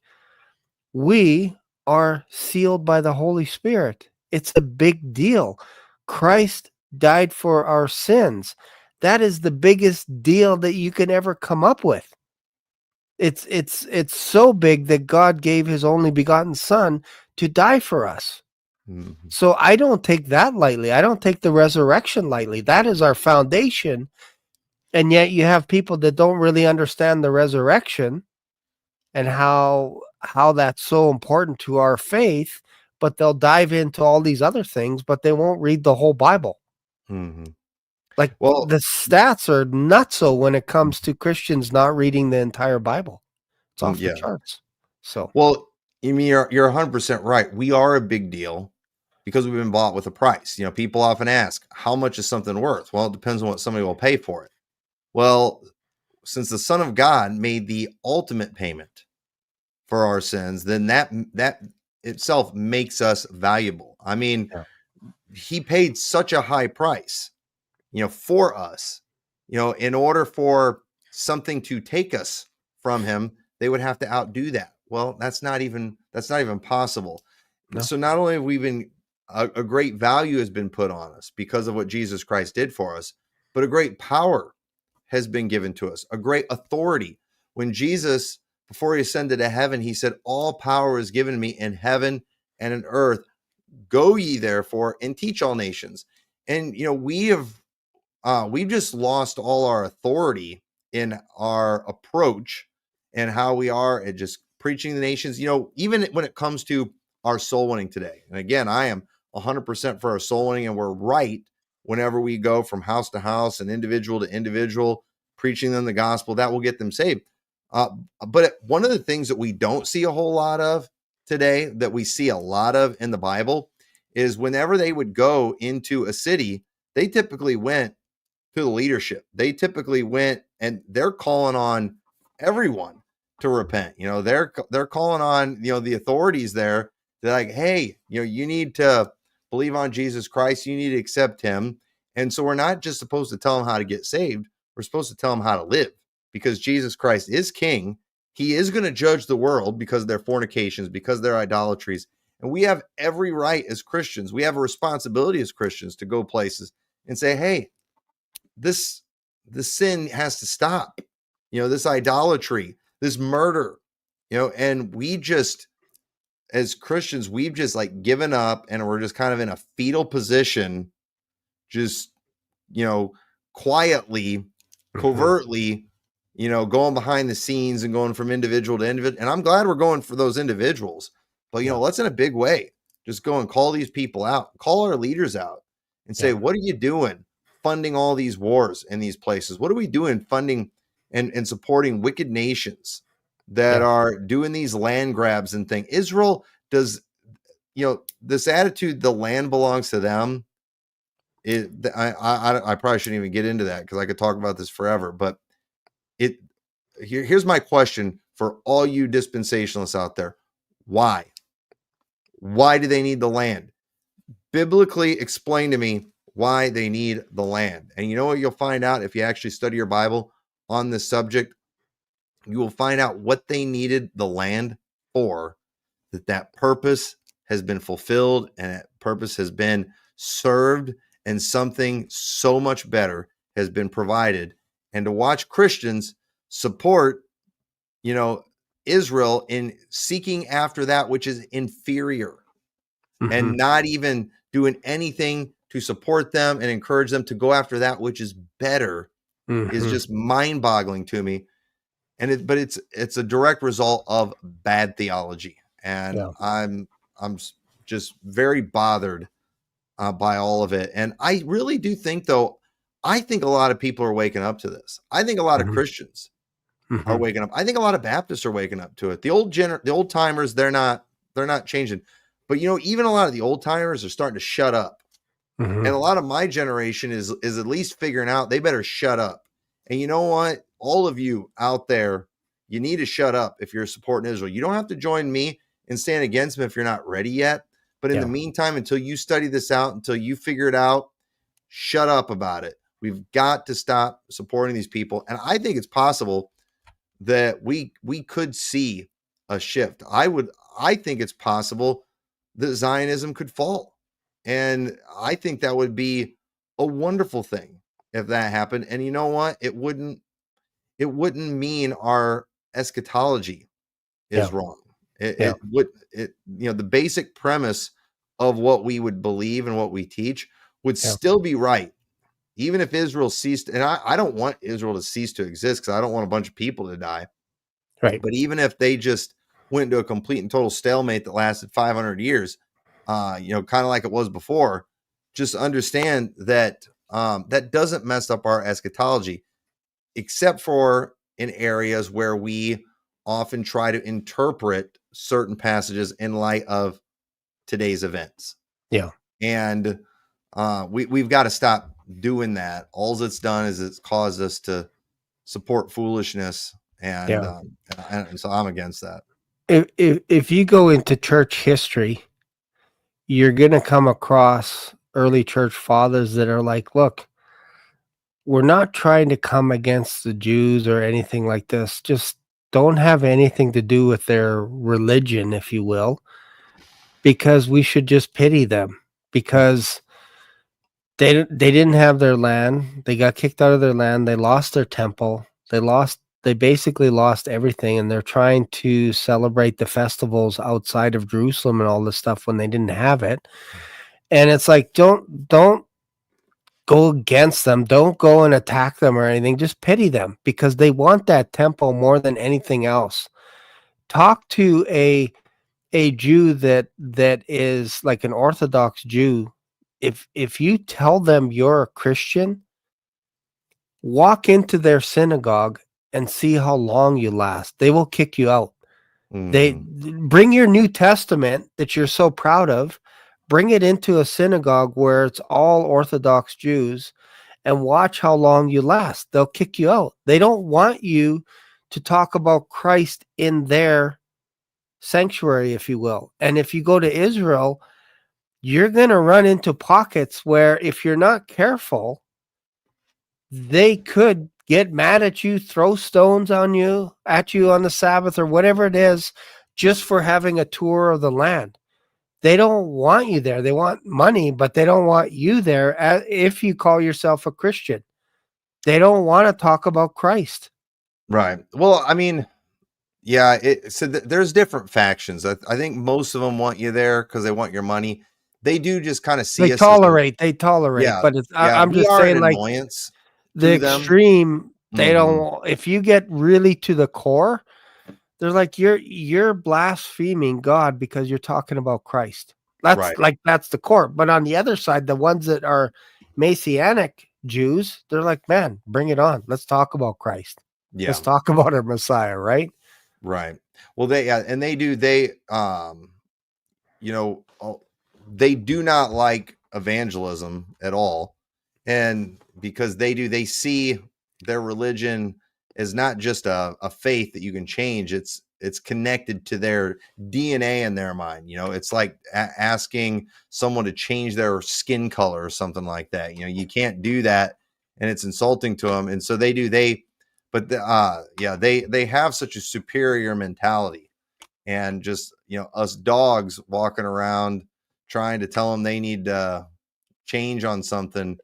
we are sealed by the Holy Spirit. It's a big deal. Christ died for our sins. That is the biggest deal that you can ever come up with. It's so big that God gave his only begotten son to die for us. mhm, So I don't take that lightly. I don't take the resurrection lightly. That is our foundation. And yet you have people that don't really understand the resurrection and how that's so important to our faith, but they'll dive into all these other things, but they won't read the whole Bible. mhm. Like Well, the stats are nutso when it comes to Christians not reading the entire Bible. It's off the yeah. charts. So Well, you mean you're 100% right. We are a big deal because we've been bought with a price. People often ask, how much is something worth? Well, it depends on what somebody will pay for it. Well, since the Son of God made the ultimate payment for our sins, then that itself makes us valuable. I mean, yeah. he paid such a high price, for us. In order for something to take us from him, they would have to outdo that. Well, that's not even possible. No. So not only have we been a great value has been put on us because of what Jesus Christ did for us, but a great power has been given to us, a great authority. When Jesus, before he ascended to heaven, he said, all power is given me in heaven and in earth. Go ye therefore and teach all nations. And we've just lost all our authority in our approach and how we are at just preaching the nations. Even when it comes to our soul winning today. And again, I am 100% for our soul winning, and we're right whenever we go from house to house and individual to individual, preaching them the gospel that will get them saved. But one of the things that we don't see a whole lot of today, that we see a lot of in the Bible, is whenever they would go into a city, they typically went to the leadership. They typically went and they're calling on everyone to repent. They're calling on, the authorities there. They're like, hey, you need to believe on Jesus Christ. You need to accept him. And so we're not just supposed to tell them how to get saved. We're supposed to tell them how to live, because Jesus Christ is king. He is going to judge the world because of their fornications, because of their idolatries. And we have every right as Christians. We have a responsibility as Christians to go places and say, hey, the sin has to stop, this idolatry, this murder, and we just, as Christians, we've just like given up, and we're just kind of in a fetal position, just, quietly, covertly, going behind the scenes and going from individual to individual. And I'm glad we're going for those individuals, but, let's in a big way, just go and call these people out, call our leaders out and say, what are you doing funding all these wars in these places? What are we doing funding and supporting wicked nations that are doing these land grabs and things? Israel does, this attitude, the land belongs to them. I probably shouldn't even get into that because I could talk about this forever, but here's my question for all you dispensationalists out there. Why do they need the land? Biblically explain to me why they need the land. And you know what you'll find out if you actually study your Bible on this subject? You will find out what they needed the land for, that purpose has been fulfilled and that purpose has been served, and something so much better has been provided. And to watch Christians support, Israel in seeking after that which is inferior, and not even doing anything to support them and encourage them to go after that which is better, is just mind-boggling to me. And but it's a direct result of bad theology, and I'm just very bothered by all of it. And I really do think, though, I think a lot of people are waking up to this. I think a lot of Christians are waking up. I think a lot of Baptists are waking up to it. The old timers, they're not changing. But even a lot of the old timers are starting to shut up. And a lot of my generation is at least figuring out they better shut up. And you know what? All of you out there, you need to shut up if you're supporting Israel. You don't have to join me and stand against them if you're not ready yet. But in the meantime, until you study this out, until you figure it out, shut up about it. We've got to stop supporting these people. And I think it's possible that we could see a shift. I think it's possible that Zionism could fall. And I think that would be a wonderful thing if that happened. And you know what? It wouldn't mean our eschatology is wrong. It would, the basic premise of what we would believe and what we teach would still be right. Even if Israel ceased, and I don't want Israel to cease to exist because I don't want a bunch of people to die. Right. But even if they just went into a complete and total stalemate that lasted 500 years, kind of like it was before, just understand that that doesn't mess up our eschatology, except for in areas where we often try to interpret certain passages in light of today's events. Yeah. And we've got to stop doing that. All it's done is it's caused us to support foolishness. And so I'm against that. If you go into church history, you're going to come across early church fathers that are like, look, we're not trying to come against the Jews or anything like this. Just don't have anything to do with their religion, if you will, because we should just pity them because they didn't have their land. They got kicked out of their land. They lost their temple. They basically lost everything, and they're trying to celebrate the festivals outside of Jerusalem and all this stuff when they didn't have it. And it's like, don't go against them. Don't go and attack them or anything. Just pity them because they want that temple more than anything else. Talk to a Jew that is like an Orthodox Jew. If you tell them you're a Christian, walk into their synagogue and see how long you last. They will kick you out. They bring your New Testament that you're so proud of, bring it into a synagogue where it's all Orthodox Jews and watch how long you last. They'll kick you out. They don't want you to talk about Christ in their sanctuary, if you will. And if you go to Israel, you're going to run into pockets where if you're not careful, they could get mad at you, throw stones at you on the Sabbath or whatever it is, just for having a tour of the land. They don't want you there. They want money, but they don't want you there if you call yourself a Christian. They don't want to talk about Christ. Right. Well, I mean, yeah, there's different factions. I think most of them want you there because they want your money. They do just kind of see They us tolerate, yeah, but I'm just saying, like, annoyance. The extreme, they don't. If you get really to the core, they're like, you're blaspheming God because you're talking about Christ. That's Right. like, that's the core. But on the other side, the ones that are Messianic Jews, they're like, man, bring it on. Let's talk about Christ. Yeah. Let's talk about our Messiah, right? Right. Well, they do not like evangelism at all. And because they see their religion as not just a faith that you can change. It's connected to their DNA in their mind. It's like asking someone to change their skin color or something like that. You can't do that, and it's insulting to them. And so they have such a superior mentality, and just, us dogs walking around trying to tell them they need to change on something.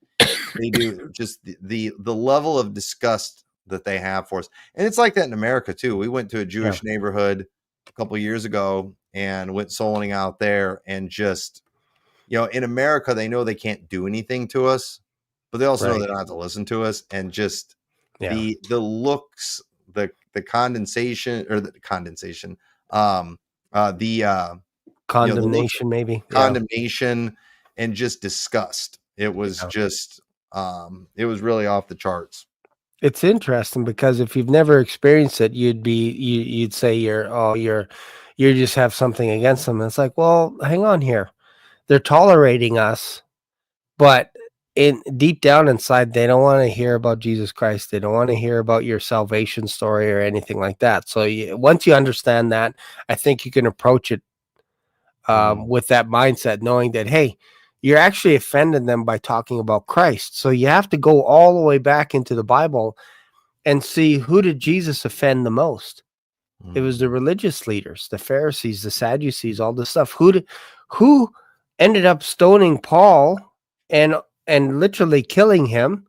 They do just the level of disgust that they have for us. And it's like that in America too. We went to a Jewish neighborhood a couple of years ago and went soul winning out there, and just, in America, they know they can't do anything to us, but they also know they don't have to listen to us. And just the looks, the condensation, condemnation, maybe condemnation, and just disgust. It was just It was really off the charts. It's interesting because if you've never experienced it, you'd say you just have something against them. It's like, well, hang on here. They're tolerating us, but in deep down inside, they don't want to hear about Jesus Christ. They don't want to hear about your salvation story or anything like that. So once you understand that, I think you can approach it with that mindset, knowing that, hey, you're actually offending them by talking about Christ. So you have to go all the way back into the Bible and see, who did Jesus offend the most? It was the religious leaders, the Pharisees, the Sadducees, all this stuff. Who ended up stoning Paul and literally killing him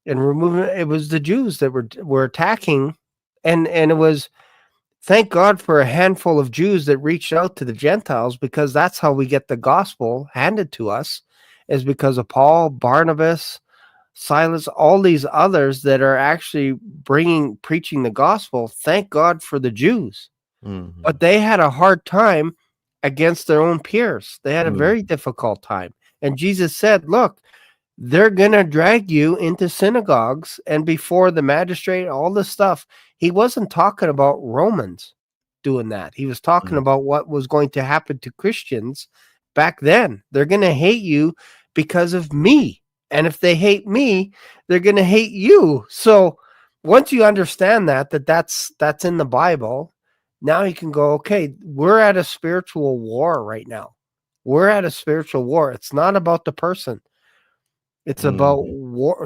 and removing? It was the Jews that were attacking, and it was, thank God for a handful of Jews that reached out to the Gentiles, because that's how we get the gospel handed to us, is because of Paul, Barnabas, Silas, all these others that are actually preaching the gospel. Thank God for the Jews. But they had a hard time against their own peers. They had a very difficult time. And Jesus said, look, they're going to drag you into synagogues and before the magistrate, all this stuff. He wasn't talking about Romans doing that. He was talking about what was going to happen to Christians back then. They're going to hate you because of me. And if they hate me, they're going to hate you. So once you understand that's in the Bible, now you can go, okay, we're at a spiritual war right now. We're at a spiritual war. It's not about the person. It's about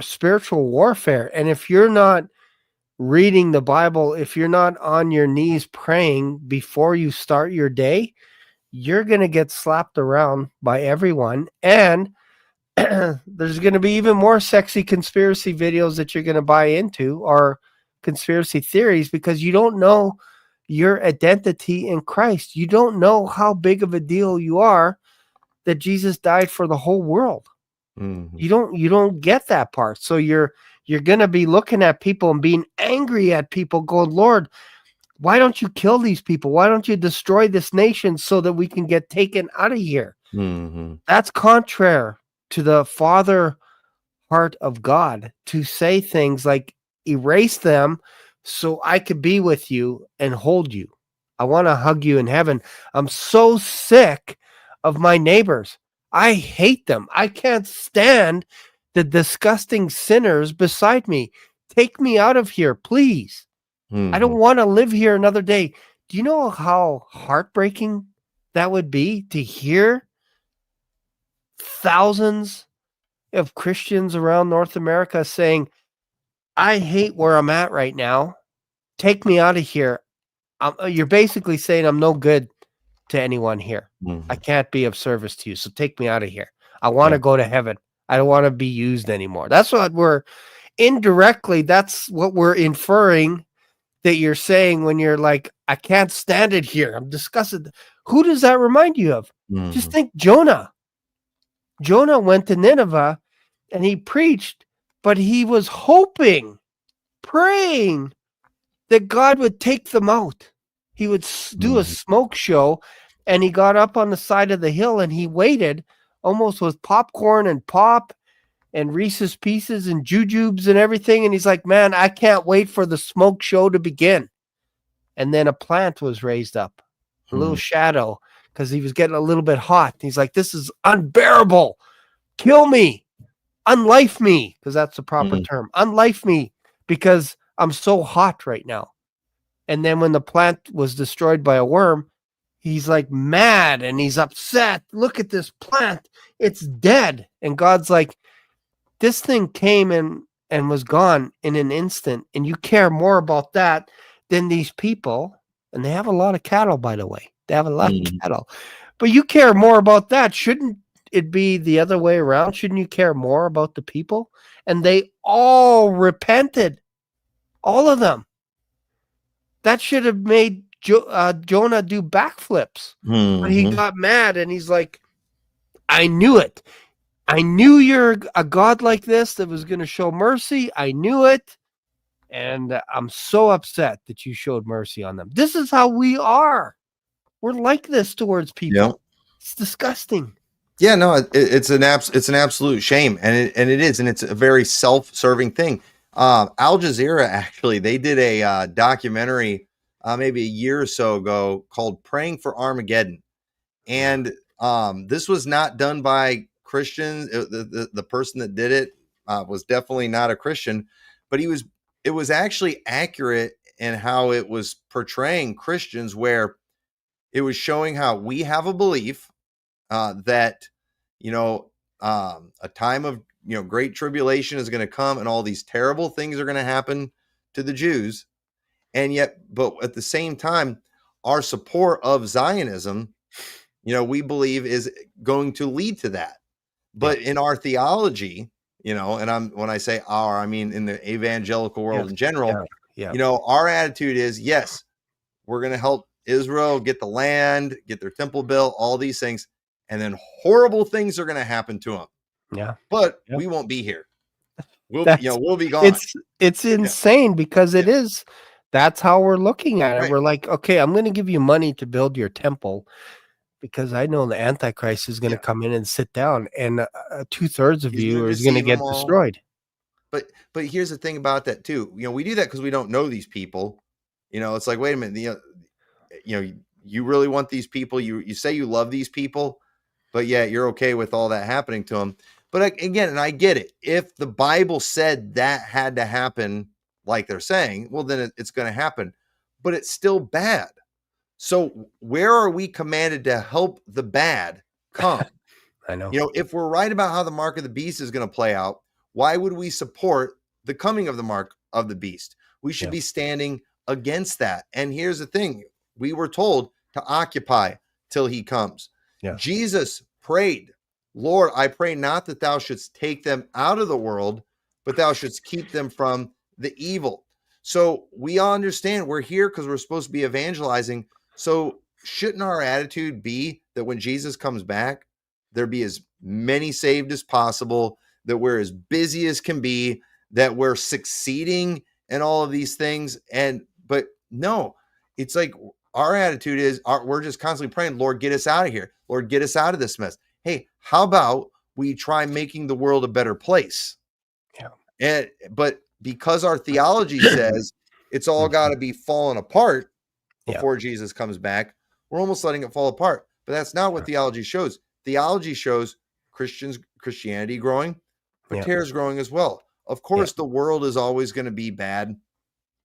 spiritual warfare. And if you're not reading the Bible, if you're not on your knees praying before you start your day, you're going to get slapped around by everyone. And there's going to be even more sexy conspiracy videos that you're going to buy into, or conspiracy theories, because you don't know your identity in Christ. You don't know how big of a deal you are, that Jesus died for the whole world. You don't get that part. So you're going to be looking at people and being angry at people, going, Lord, why don't you kill these people? Why don't you destroy this nation so that we can get taken out of here? That's contrary to the Father heart of God, to say things like, erase them so I could be with you and hold you. I want to hug you in heaven. I'm so sick of my neighbors. I hate them. I can't stand the disgusting sinners beside me. Take me out of here, please. I don't want to live here another day. Do you know how heartbreaking that would be, to hear thousands of Christians around North America saying, I hate where I'm at right now. Take me out of here. You're basically saying I'm no good to anyone here. I can't be of service to you. So take me out of here. I want to go to heaven. I don't want to be used anymore. That's what we're indirectly, that's what we're inferring that you're saying when you're like, I can't stand it here. I'm disgusted. Who does that remind you of? Just think Jonah. Jonah went to Nineveh and he preached, but he was hoping, praying that God would take them out. He would do a smoke show, and he got up on the side of the hill and he waited almost with popcorn and pop and Reese's Pieces and jujubes and everything. And he's like, man, I can't wait for the smoke show to begin. And then a plant was raised up, a little shadow, because he was getting a little bit hot. He's like, this is unbearable. Kill me. Unlife me, because that's the proper term. Unlife me, because I'm so hot right now. And then when the plant was destroyed by a worm, he's like mad and he's upset. Look at this plant. It's dead. And God's like, this thing came and was gone in an instant. And you care more about that than these people. And they have a lot of cattle, by the way. They have a lot of cattle. But you care more about that. Shouldn't it be the other way around? Shouldn't you care more about the people? And they all repented. All of them. That should have made Jonah do backflips. But he got mad and he's like, I knew it. I knew you're a God like this that was going to show mercy. I knew it. And I'm so upset that you showed mercy on them. This is how we are. We're like this towards people. Yeah. It's disgusting. Yeah, no, it's an absolute shame, and it is, and it's a very self-serving thing. Al Jazeera actually, they did a documentary maybe a year or so ago called "Praying for Armageddon," and this was not done by Christians. The person that did it was definitely not a Christian, but it was actually accurate in how it was portraying Christians, where it was showing how we have a belief that a time of great tribulation is going to come, and all these terrible things are going to happen to the Jews, and yet, but at the same time, our support of Zionism, we believe is going to lead to that. But in our theology, and when I say our, I mean in the evangelical world in general, our attitude is, yes, we're going to help Israel get the land, get their temple built, all these things. And then horrible things are going to happen to them. Yeah. But we won't be here. We'll be gone. It's insane because it is. That's how we're looking at it. Right. We're like, okay, I'm going to give you money to build your temple because I know the Antichrist is going to come in and sit down, and 2/3 of you is going to get destroyed. But here's the thing about that too. We do that because we don't know these people. It's like, wait a minute. You really want these people. You say you love these people, but yet you're okay with all that happening to them. But again, and I get it. If the Bible said that had to happen, like they're saying, well, then it's going to happen. But it's still bad. So where are we commanded to help the bad come? I know. If we're right about how the mark of the beast is going to play out, why would we support the coming of the mark of the beast? We should be standing against that. And here's the thing. We were told to occupy till he comes. Yeah. Jesus prayed, Lord, I pray not that thou shouldst take them out of the world, but thou shouldst keep them from the evil. So we all understand we're here because we're supposed to be evangelizing. So shouldn't our attitude be that when Jesus comes back, there be as many saved as possible, that we're as busy as can be, that we're succeeding in all of these things? But no, it's like our attitude is we're just constantly praying, Lord, get us out of here. Lord, get us out of this mess. Hey, how about we try making the world a better place? Yeah. But because our theology says it's all got to be falling apart before Jesus comes back, we're almost letting it fall apart. But that's not what theology shows. Theology shows Christianity growing, but tares growing as well. Of course, the world is always going to be bad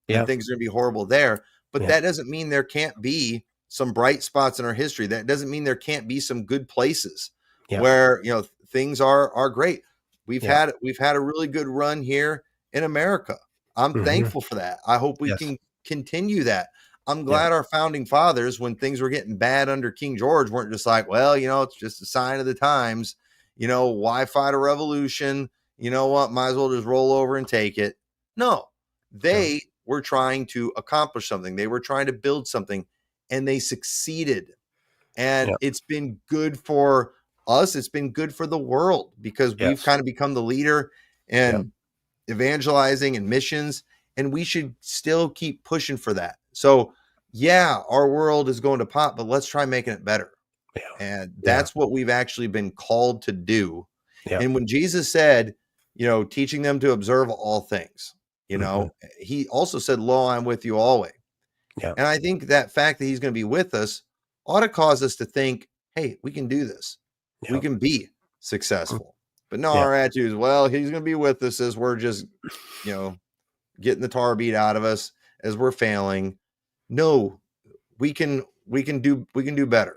and things are going to be horrible there. But that doesn't mean there can't be some bright spots in our history. That doesn't mean there can't be some good places where things are great. We've had a really good run here in America. I'm thankful for that. I hope we can continue that. I'm glad our founding fathers, when things were getting bad under King George, weren't just like, well, it's just a sign of the times. Why fight a revolution? You know what? Might as well just roll over and take it. No, they were trying to accomplish something. They were trying to build something, and they succeeded. And it's been good for us. It's been good for the world because we've kind of become the leader in evangelizing and missions, and we should still keep pushing for that. So our world is going to pot, but let's try making it better. And that's what we've actually been called to do. And when Jesus said, teaching them to observe all things, he also said, lo, I'm with you always. And I think that fact that he's going to be with us ought to cause us to think, hey, we can do this. We can be successful. But no, our attitude is, well, he's going to be with us as we're just, getting the tar beat out of us, as we're failing. No, we can do better.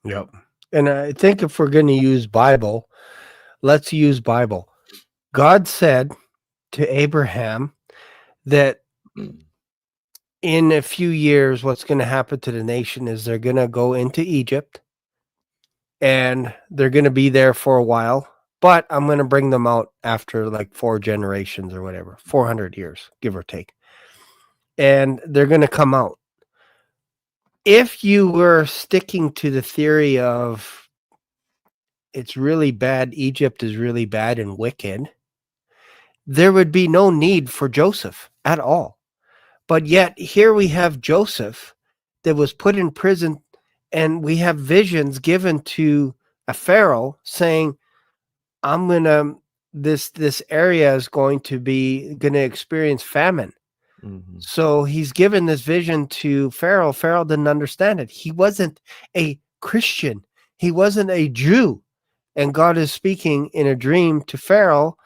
Yep. And I think if we're going to use Bible, let's use Bible. God said to Abraham that in a few years, what's going to happen to the nation is they're going to go into Egypt and they're going to be there for a while, but I'm going to bring them out after like 4 generations or whatever, 400 years, give or take. And they're going to come out. If you were sticking to the theory of it's really bad, Egypt is really bad and wicked, there would be no need for Joseph at all. But yet here we have Joseph that was put in prison, and we have visions given to a pharaoh saying, I'm gonna this area is going to experience famine. Mhm. So he's given this vision to Pharaoh. Pharaoh didn't understand it. He wasn't a Christian. He wasn't a Jew. And God is speaking in a dream to Pharaoh,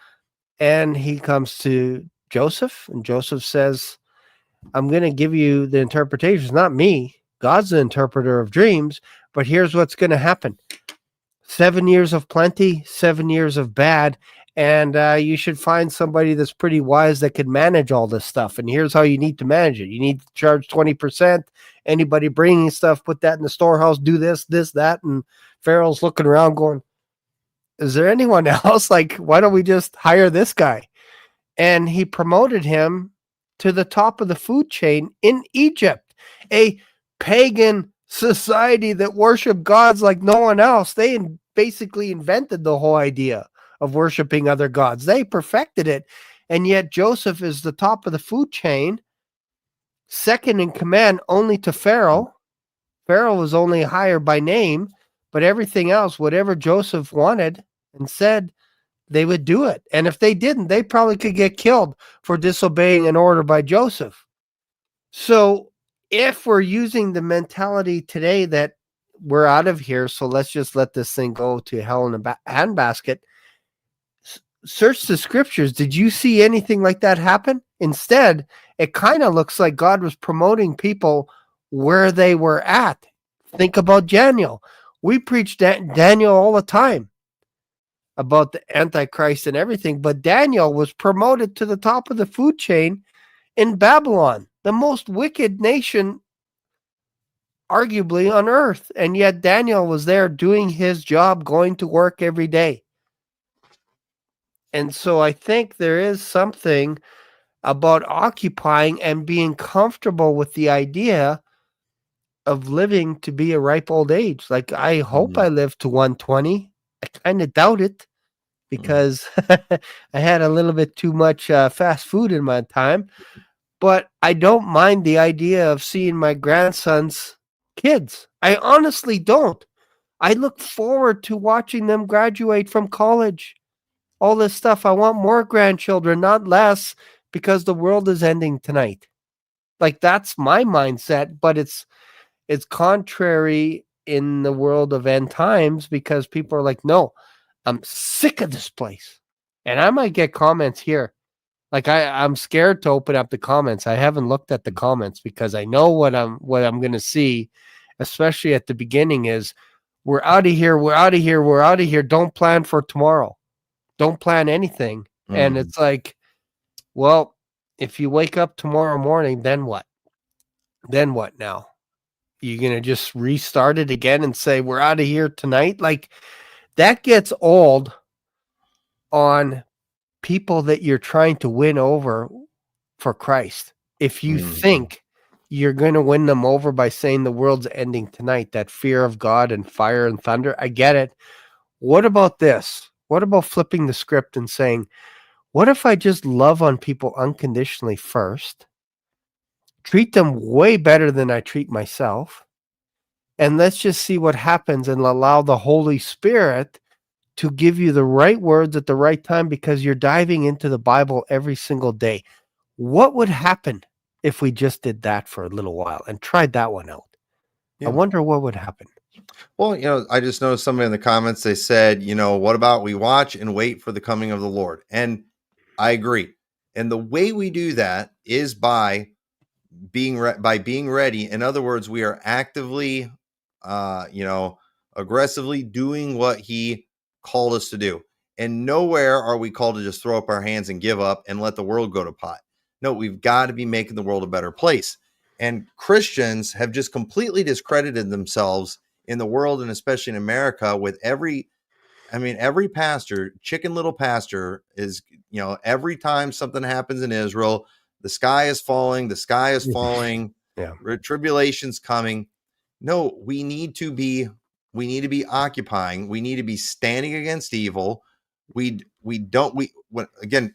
and he comes to Joseph, and Joseph says, I'm going to give you the interpretation. It's not me. God's the interpreter of dreams, but here's what's going to happen. 7 years of plenty, 7 years of bad, and you should find somebody that's pretty wise that can manage all this stuff. And here's how you need to manage it. You need to charge 20%. Anybody bringing stuff, put that in the storehouse, do this, that. And Pharaoh's looking around going, is there anyone else? Like, why don't we just hire this guy? And he promoted him to the top of the food chain in Egypt, a pagan society that worshiped gods like no one else. They basically invented the whole idea of worshiping other gods. They perfected it. And yet Joseph is the top of the food chain, second in command only to Pharaoh. Pharaoh was only higher by name, but everything else, whatever Joseph wanted and said, they would do it. And if they didn't, they probably could get killed for disobeying an order by Joseph. So if we're using the mentality today that we're out of here, so let's just let this thing go to hell in a handbasket, search the scriptures. Did you see anything like that happen? Instead, it kind of looks like God was promoting people where they were at. Think about Daniel. We preach Daniel all the time about the Antichrist and everything, but Daniel was promoted to the top of the food chain in Babylon, the most wicked nation arguably on earth. And yet Daniel was there doing his job, going to work every day. And so I think there is something about occupying and being comfortable with the idea of living to be a ripe old age. Like, I hope I live to 120. I kind of doubt it, because I had a little bit too much fast food in my time. But I don't mind the idea of seeing my grandson's kids. I honestly don't. I look forward to watching them graduate from college. All this stuff. I want more grandchildren, not less, because the world is ending tonight. Like, that's my mindset, but it's contrary in the world of end times, because people are like, no, I'm sick of this place. And I might get comments here. Like, I'm scared to open up the comments. I haven't looked at the comments because I know what I'm going to see, especially at the beginning, is we're out of here. We're out of here. We're out of here. Don't plan for tomorrow. Don't plan anything. And it's like, well, if you wake up tomorrow morning, then what? Then what now? You're going to just restart it again and say, we're out of here tonight? Like, that gets old on people that you're trying to win over for Christ. If you think you're going to win them over by saying the world's ending tonight, that fear of God and fire and thunder, I get it. What about this? What about flipping the script and saying, what if I just love on people unconditionally first, treat them way better than I treat myself, and let's just see what happens, and allow the Holy Spirit to give you the right words at the right time, because you're diving into the Bible every single day. What would happen if we just did that for a little while and tried that one out? Yeah. I wonder what would happen. Well, I just noticed somebody in the comments, they said, what about we watch and wait for the coming of the Lord? And I agree. And the way we do that is by being ready. In other words, we are actively, aggressively doing what he called us to do. And nowhere are we called to just throw up our hands and give up and let the world go to pot. No, we've got to be making the world a better place. And Christians have just completely discredited themselves in the world, and especially in America, with every pastor, Chicken Little pastor, is, every time something happens in Israel, the sky is falling, Yeah. Tribulation's coming. No, we need to be occupying. We need to be standing against evil.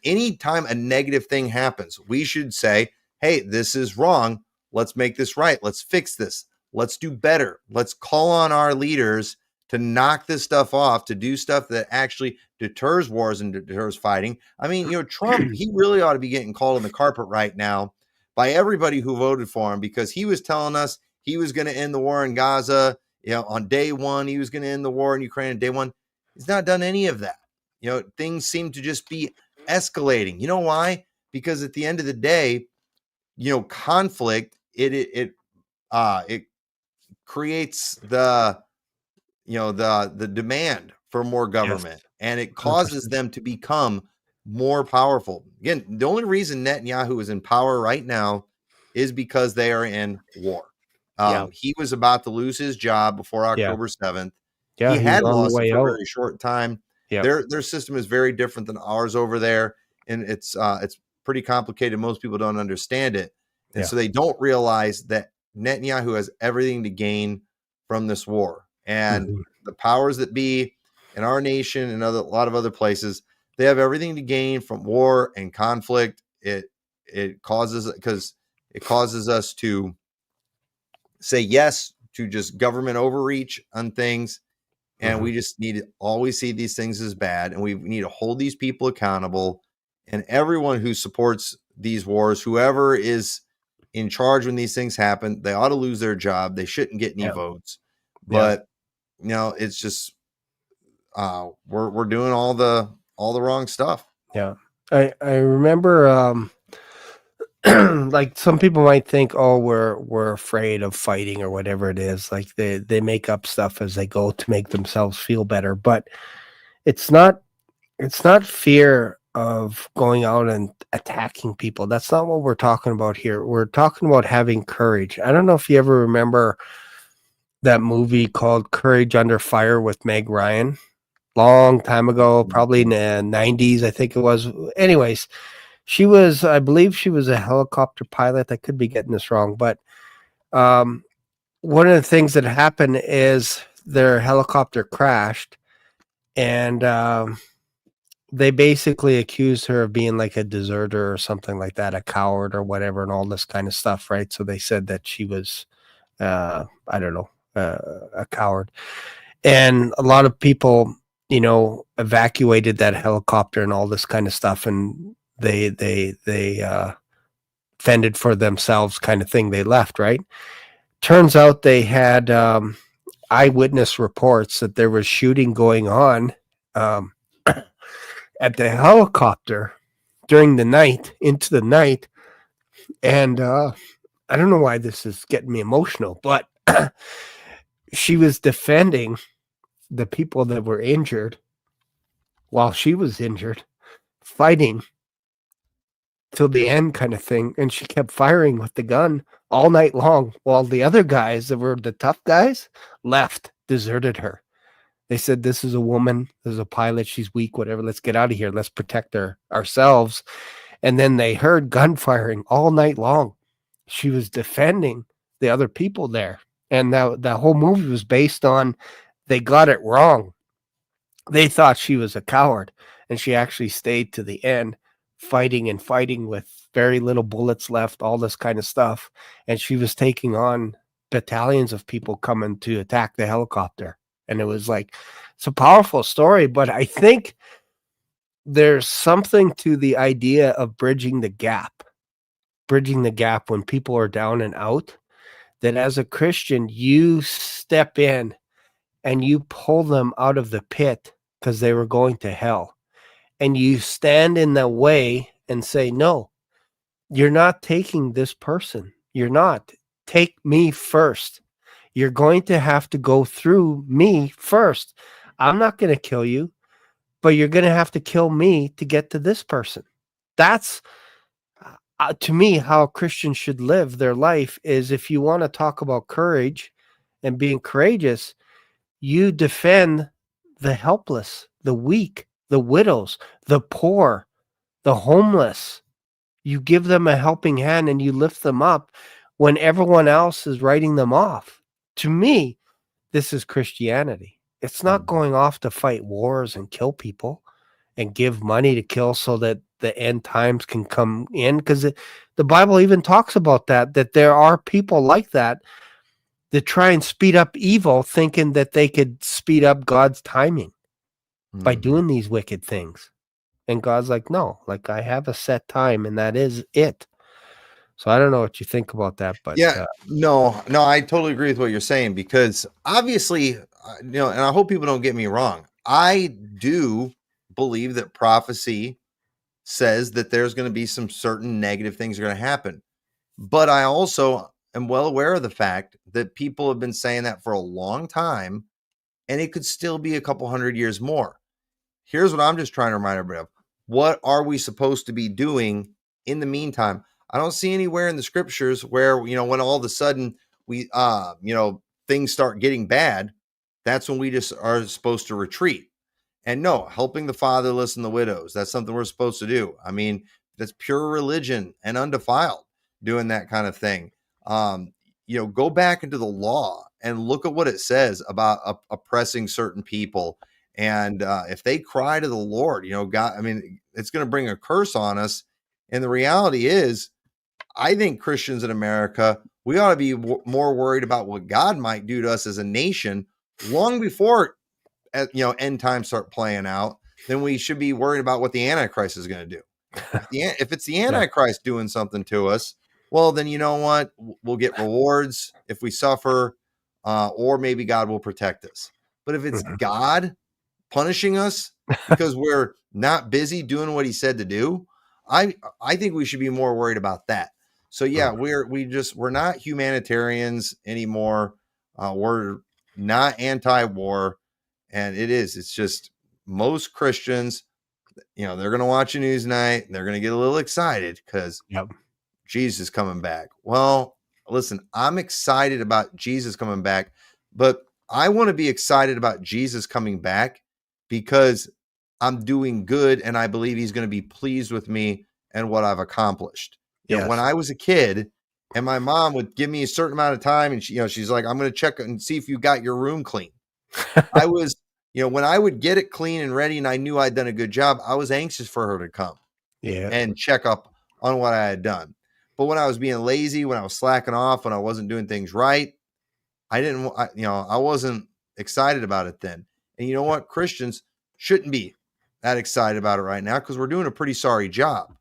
Anytime a negative thing happens, we should say, hey, this is wrong. Let's make this right. Let's fix this. Let's do better. Let's call on our leaders to knock this stuff off, to do stuff that actually deters wars and deters fighting. I mean, Trump, he really ought to be getting called on the carpet right now by everybody who voted for him, because he was telling us he was going to end the war in Gaza. On day one, he was going to end the war in Ukraine on day one. He's not done any of that. Things seem to just be escalating. You know why? Because at the end of the day, conflict, it creates the demand for more government, and it causes 100%. them to become more powerful. Again, the only reason Netanyahu is in power right now is because they are in war. He was about to lose his job before October 7th. Yeah, He he's had on the lost it way for a out. very short time. Yeah. Their system is very different than ours over there, and it's pretty complicated. Most people don't understand it, and so they don't realize that Netanyahu has everything to gain from this war. And the powers that be in our nation and a lot of other places, they have everything to gain from war and conflict. It causes us to say yes to just government overreach on things. And we just need to always see these things as bad. And we need to hold these people accountable. And everyone who supports these wars, whoever is in charge when these things happen, they ought to lose their job. They shouldn't get any votes. But it's just we're doing all the wrong stuff. Yeah. I remember like some people might think, oh, we're afraid of fighting or whatever it is. Like they make up stuff as they go to make themselves feel better. But it's not fear of going out and attacking people. That's not what we're talking about here. We're talking about having courage. I don't know if you ever remember that movie called Courage Under Fire with Meg Ryan. Long time ago, probably in the 90s, I think it was. Anyways, I believe she was a helicopter pilot. I could be getting this wrong, but one of the things that happened is their helicopter crashed, and they basically accused her of being like a deserter or something like that, a coward or whatever, and all this kind of stuff, right? So they said that she was, I don't know, a coward. And a lot of people, evacuated that helicopter and all this kind of stuff, and they fended for themselves, kind of thing. They left, right? Turns out they had eyewitness reports that there was shooting going on at the helicopter during the night, into the night. And I don't know why this is getting me emotional, but she was defending the people that were injured while she was injured, fighting till the end, kind of thing. And she kept firing with the gun all night long, while the other guys that were the tough guys left, deserted her. They said, this is a woman, this is a pilot, she's weak, whatever, let's get out of here, let's protect ourselves. And then they heard gunfiring all night long. She was defending the other people there. And that whole movie was based on, they got it wrong. They thought she was a coward, and she actually stayed to the end, fighting with very little bullets left, all this kind of stuff. And she was taking on battalions of people coming to attack the helicopter. And it was like, it's a powerful story, but I think there's something to the idea of bridging the gap when people are down and out, that as a Christian, you step in and you pull them out of the pit because they were going to hell. And you stand in the way and say, no, you're not taking this person. You're not. Take me first. You're going to have to go through me first. I'm not going to kill you, but you're going to have to kill me to get to this person. That's, to me, how Christians should live their life. Is if you want to talk about courage and being courageous, you defend the helpless, the weak, the widows, the poor, the homeless. You give them a helping hand and you lift them up when everyone else is writing them off. To me, this is Christianity. It's not going off to fight wars and kill people and give money to kill so that the end times can come in, because the Bible even talks about that there are people like that that try and speed up evil, thinking that they could speed up God's timing by doing these wicked things. And God's like, no, like I have a set time and that is it. So I don't know what you think about that, but no, I totally agree with what you're saying, because obviously, and I hope people don't get me wrong. I do believe that prophecy says that there's going to be some certain negative things are going to happen. But I also am well aware of the fact that people have been saying that for a long time, and it could still be a couple hundred years more. Here's what I'm just trying to remind everybody of. What are we supposed to be doing in the meantime? I don't see anywhere in the scriptures where, when all of a sudden we, things start getting bad, that's when we just are supposed to retreat. And no, helping the fatherless and the widows, that's something we're supposed to do. I mean, that's pure religion and undefiled, doing that kind of thing. Go back into the law and look at what it says about oppressing certain people. And if they cry to the Lord, God, I mean, it's going to bring a curse on us. And the reality is, I think Christians in America, we ought to be more worried about what God might do to us as a nation long before, end times start playing out, than we should be worried about what the Antichrist is going to do. If it's the Antichrist doing something to us, well, then you know what? We'll get rewards if we suffer, or maybe God will protect us. But if it's God punishing us because we're not busy doing what he said to do, I think we should be more worried about that. So yeah, we're not humanitarians anymore. We're not anti-war, and it's just most Christians, they're going to watch a news night, and they're going to get a little excited because Jesus is coming back. Well, listen, I'm excited about Jesus coming back, but I want to be excited about Jesus coming back because I'm doing good and I believe he's going to be pleased with me and what I've accomplished. When I was a kid and my mom would give me a certain amount of time and she's like, I'm going to check and see if you got your room clean. I was, when I would get it clean and ready and I knew I'd done a good job, I was anxious for her to come and check up on what I had done. But when I was being lazy, when I was slacking off, when I wasn't doing things right, I wasn't excited about it then. And you know what? Christians shouldn't be that excited about it right now because we're doing a pretty sorry job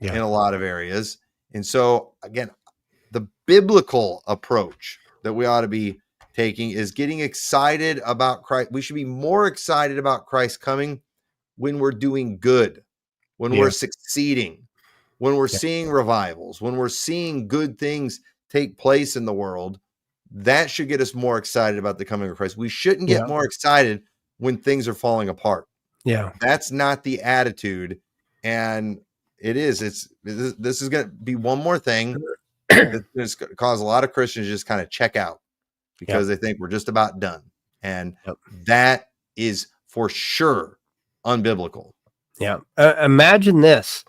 in a lot of areas. And so, again, the biblical approach that we ought to be taking is getting excited about Christ. We should be more excited about Christ coming when we're doing good, when we're succeeding, when we're seeing revivals, when we're seeing good things take place in the world. That should get us more excited about the coming of Christ. We shouldn't get more excited when things are falling apart. That's not the attitude. And this is going to be one more thing that's going to cause a lot of Christians to just kind of check out because they think we're just about done. And that is for sure unbiblical. Imagine this.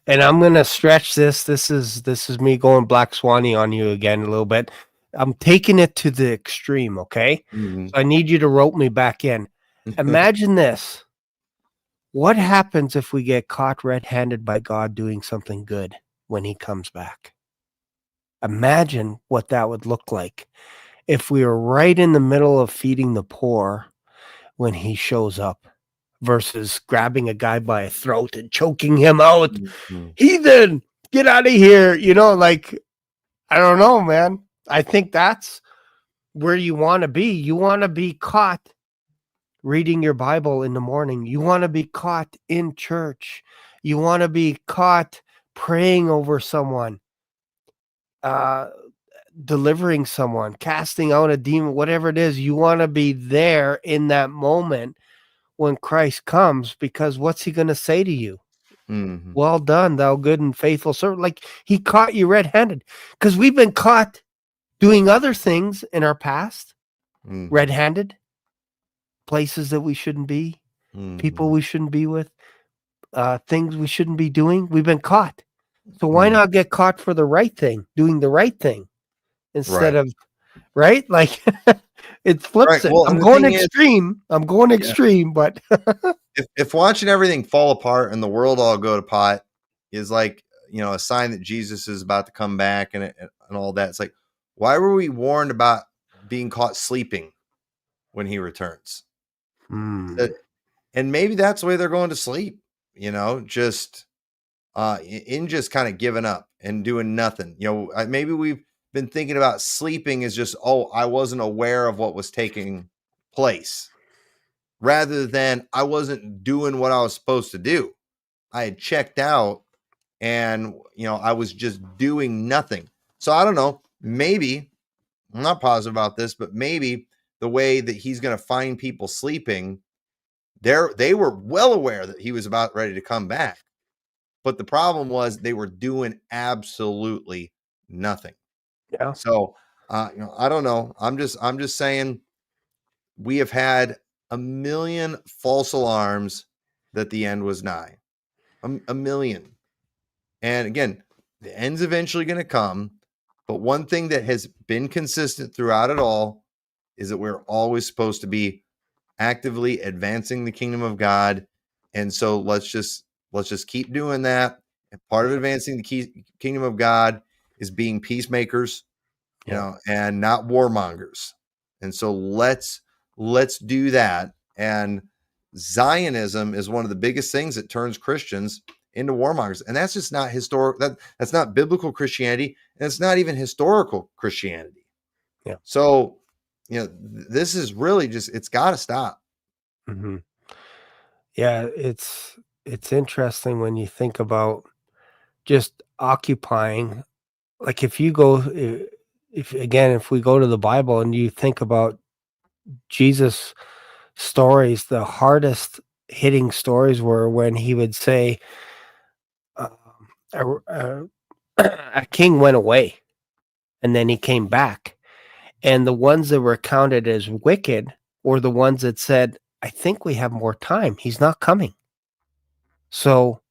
And I'm going to stretch this. This is me going Black Swanny on you again a little bit. I'm taking it to the extreme, okay? So I need you to rope me back in. Imagine this. What happens if we get caught red-handed by God doing something good when he comes back? Imagine what that would look like if we were right in the middle of feeding the poor when he shows up versus grabbing a guy by a throat and choking him out. Heathen, get out of here. I don't know, man. I think that's where you want to be. You want to be caught reading your Bible in the morning. You want to be caught in church. You want to be caught praying over someone, delivering someone, casting out a demon, whatever it is. You want to be there in that moment when Christ comes, because what's he going to say to you? Well done, thou good and faithful servant. Like, he caught you red-handed, because we've been caught doing other things in our past, red-handed, places that we shouldn't be, people we shouldn't be with, things we shouldn't be doing. We've been caught. So why not get caught for the right thing, doing the right thing instead of, right? Like, it flips it. Well, I'm going extreme. But if watching everything fall apart and the world all go to pot is like, a sign that Jesus is about to come back and all that, it's like, why were we warned about being caught sleeping when he returns. Hmm. And maybe that's the way they're going to sleep, just in just kind of giving up and doing nothing. Maybe we've been thinking about sleeping as just, oh, I wasn't aware of what was taking place, rather than I wasn't doing what I was supposed to do. I had checked out and, I was just doing nothing. So I don't know, maybe, I'm not positive about this, but maybe the way that he's going to find people sleeping, they were well aware that he was about ready to come back. But the problem was they were doing absolutely nothing. Yeah. So, I don't know. I'm just saying we have had a million false alarms that the end was nigh. A million. And again, the end's eventually going to come. But one thing that has been consistent throughout it all is that we're always supposed to be actively advancing the kingdom of God. And so let's just keep doing that. And part of advancing the kingdom of God is being peacemakers, and not warmongers. And so let's do that. And Zionism is one of the biggest things that turns Christians into warmongers. And that's just not that's not biblical Christianity, and it's not even historical Christianity. Yeah. So, this is really it's got to stop. Mm-hmm. Yeah, it's interesting when you think about just occupying. Like if you go, if we go to the Bible and you think about Jesus' stories, the hardest hitting stories were when he would say, um, a, a king went away and then he came back. And the ones that were counted as wicked were the ones that said, I think we have more time. He's not coming. So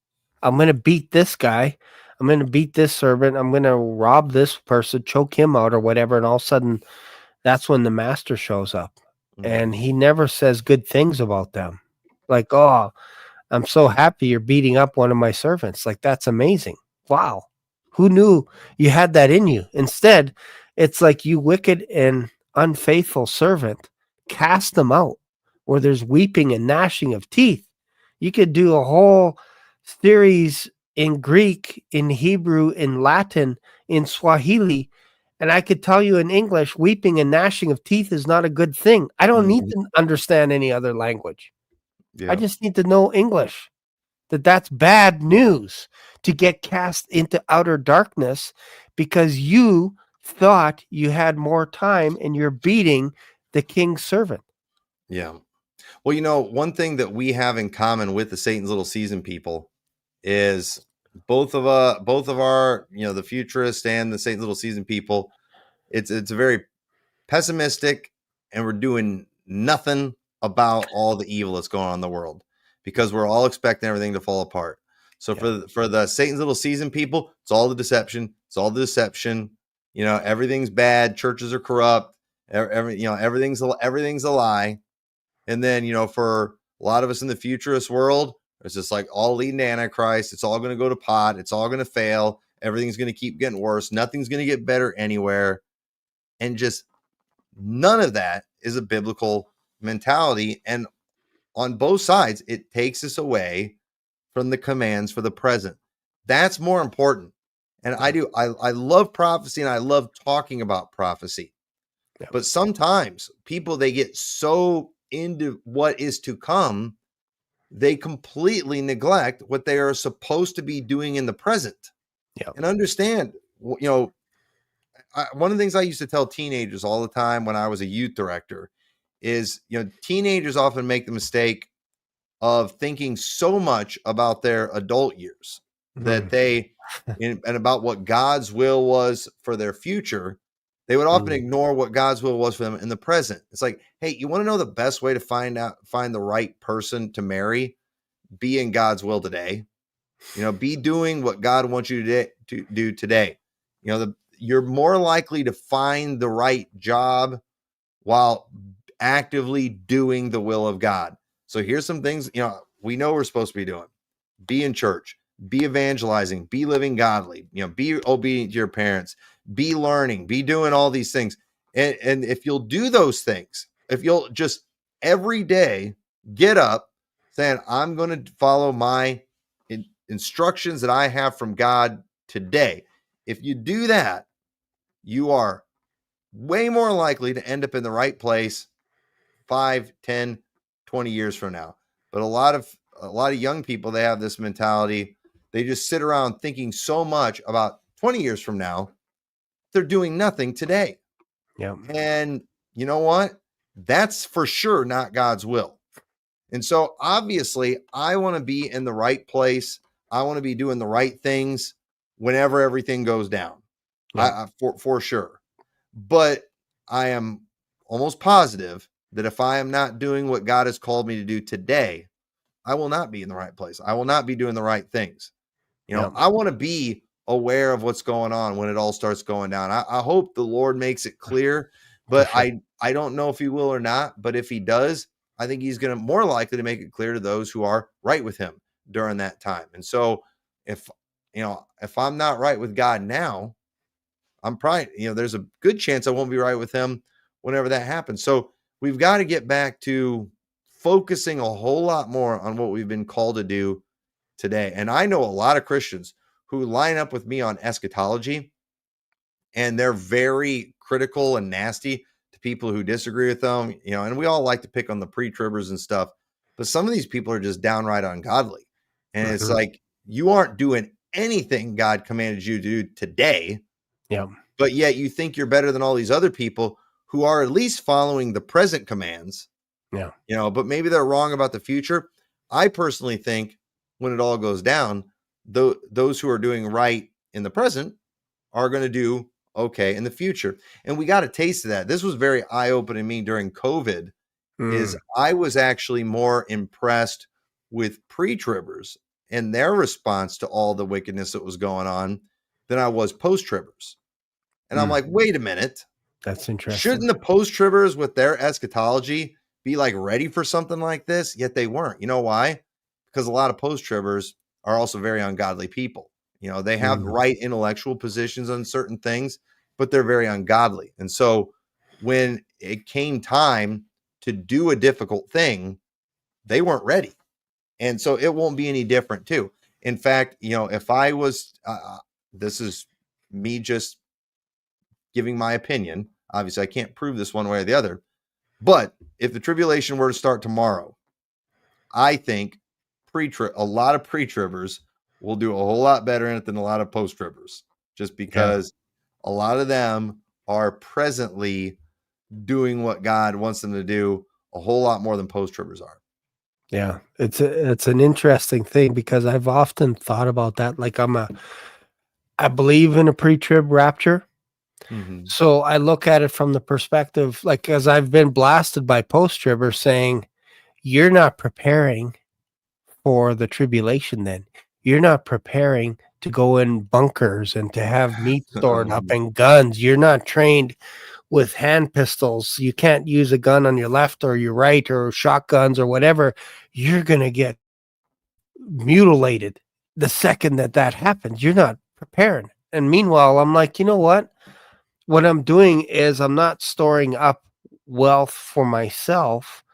I'm going to beat this guy. I'm going to beat this servant. I'm going to rob this person, choke him out or whatever. And all of a sudden, that's when the master shows up. And he never says good things about them. Like, oh, I'm so happy you're beating up one of my servants. Like, that's amazing. Wow. Who knew you had that in you? Instead, it's like, you wicked and unfaithful servant, cast them out where there's weeping and gnashing of teeth. You could do a whole series in Greek, in Hebrew, in Latin, in Swahili, and I could tell you in English, weeping and gnashing of teeth is not a good thing. I don't need to understand any other language. Yeah. I just need to know English. That's bad news, to get cast into outer darkness because you thought you had more time and you're beating the king's servant. Yeah. Well, one thing that we have in common with the Satan's Little Season people is both of our, the futurist and the Satan's Little Season people, it's a very pessimistic, and we're doing nothing about all the evil that's going on in the world because we're all expecting everything to fall apart. So for the Satan's Little Season people, it's all the deception. It's all the deception. Everything's bad. Churches are corrupt. Everything's a lie. And then, for a lot of us in the futurist world, it's just like all leading to Antichrist. It's all going to go to pot. It's all going to fail. Everything's going to keep getting worse. Nothing's going to get better anywhere. And just none of that is a biblical mentality. And on both sides, it takes us away from the commands for the present. That's more important. And I love prophecy, and I love talking about prophecy. Yeah. But sometimes people, they get so into what is to come, they completely neglect what they are supposed to be doing in the present. Yeah. And understand, one of the things I used to tell teenagers all the time when I was a youth director is, teenagers often make the mistake of thinking so much about their adult years that they, and about what God's will was for their future, they would often ignore what God's will was for them in the present. It's like, hey, you want to know the best way to find the right person to marry? Be in God's will today. Be doing what God wants you to do today. You're more likely to find the right job while actively doing the will of God. So here's some things, we know we're supposed to be doing. Be in church, be evangelizing, be living godly, be obedient to your parents, be learning, be doing all these things. And if you'll do those things, if you'll just every day get up saying, I'm going to follow my instructions that I have from God today. If you do that, you are way more likely to end up in the right place 5, 10, 20 years from now. But a lot of young people, they have this mentality. They just sit around thinking so much about 20 years from now. They're doing nothing today. Yeah. And you know what? That's for sure not God's will. And so obviously, I want to be in the right place. I want to be doing the right things whenever everything goes down. Yeah. For sure. But I am almost positive that if I am not doing what God has called me to do today, I will not be in the right place. I will not be doing the right things. I want to be aware of what's going on when it all starts going down. I hope the Lord makes it clear, but sure. I don't know if he will or not. But if he does, I think he's going to more likely to make it clear to those who are right with him during that time. And so if I'm not right with God now, I'm probably, there's a good chance I won't be right with him whenever that happens. So we've got to get back to focusing a whole lot more on what we've been called to do today. And I know a lot of Christians who line up with me on eschatology, and they're very critical and nasty to people who disagree with them, and we all like to pick on the pre-tribbers and stuff, but some of these people are just downright ungodly. And it's like, you aren't doing anything God commanded you to do today. Yeah. But yet you think you're better than all these other people who are at least following the present commands. Yeah. But maybe they're wrong about the future. I personally think when it all goes down, those who are doing right in the present are going to do okay in the future. And we got a taste of that. This was very eye-opening to me during COVID. Is I was actually more impressed with pre-tribbers and their response to all the wickedness that was going on than I was post-tribbers. And I'm like, wait a minute. That's interesting. Shouldn't the post-tribbers with their eschatology be like ready for something like this? Yet they weren't. You know why? Because a lot of post-tribbers are also very ungodly people. They have the right intellectual positions on certain things, but they're very ungodly. And so when it came time to do a difficult thing, they weren't ready. And so it won't be any different too. In fact, if I was, this is me just giving my opinion. Obviously, I can't prove this one way or the other. But if the tribulation were to start tomorrow, I think a lot of pre-tribbers will do a whole lot better in it than a lot of post-tribbers, just because a lot of them are presently doing what God wants them to do a whole lot more than post-tribbers are. Yeah, it's an interesting thing because I've often thought about that. Like I believe in a pre-trib rapture. So I look at it from the perspective, like, as I've been blasted by post-tribbers saying, you're not preparing for the tribulation then. You're not preparing to go in bunkers and to have meat stored up and guns. You're not trained with hand pistols. You can't use a gun on your left or your right or shotguns or whatever. You're going to get mutilated the second that happens. You're not preparing. And meanwhile, I'm like, you know what? What I'm doing is I'm not storing up wealth for myself.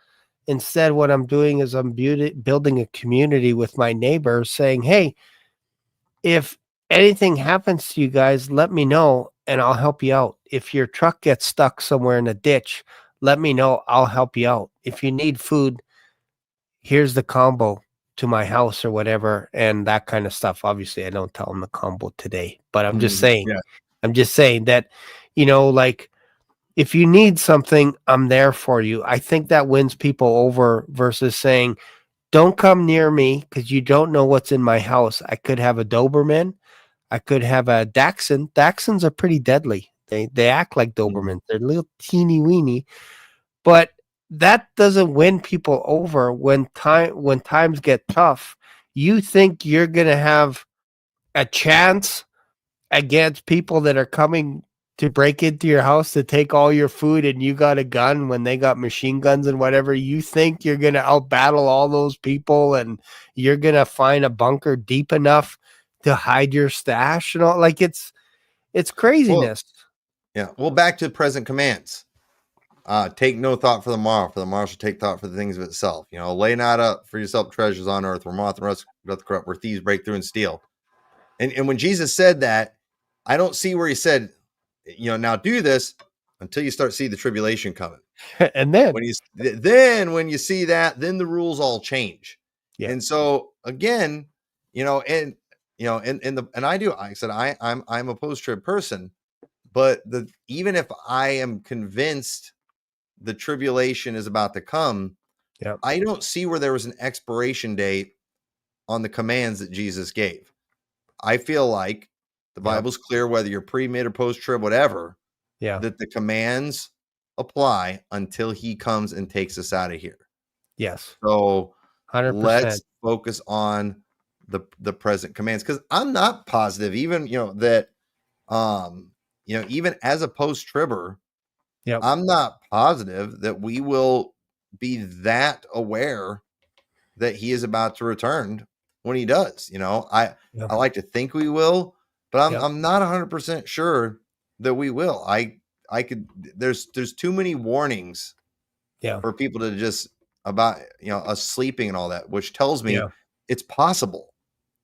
Instead, what I'm doing is I'm building a community with my neighbors saying, hey, if anything happens to you guys, let me know and I'll help you out. If your truck gets stuck somewhere in a ditch, let me know. I'll help you out. If you need food, here's the combo to my house or whatever, and that kind of stuff. Obviously, I don't tell them the combo today, but I'm just saying, I'm just saying that, like, if you need something, I'm there for you. I think that wins people over versus saying, don't come near me because you don't know what's in my house. I could have a Doberman. I could have a Dachshund. Dachshunds are pretty deadly. They act like Dobermans. They're little teeny weeny, but that doesn't win people over when times get tough. You think you're going to have a chance against people that are coming to break into your house to take all your food and you got a gun when they got machine guns and whatever. You think you're going to outbattle all those people and you're going to find a bunker deep enough to hide your stash and all. Like, it's craziness. Yeah. Well, back to present commands. Take no thought for the morrow shall take thought for the things of itself. Lay not up for yourself treasures on earth where moth and rust doth corrupt, where thieves break through and steal. And when Jesus said that, I don't see where he said, now do this until you start seeing the tribulation coming. And then when you see that, then the rules all change. Yeah. And so again, and I do, I said, I'm a post-trib person, but even if I am convinced the tribulation is about to come, I don't see where there was an expiration date on the commands that Jesus gave. I feel like the Bible's clear, whether you're pre, mid, or post-trib, whatever, that the commands apply until he comes and takes us out of here. Yes. So 100%. Let's focus on the present commands, because I'm not positive even, that, even as a post-tribber, I'm not positive that we will be that aware that he is about to return when he does. I like to think we will, but I'm not 100% sure that we will. There's too many warnings for people to just about, us sleeping and all that, which tells me it's possible.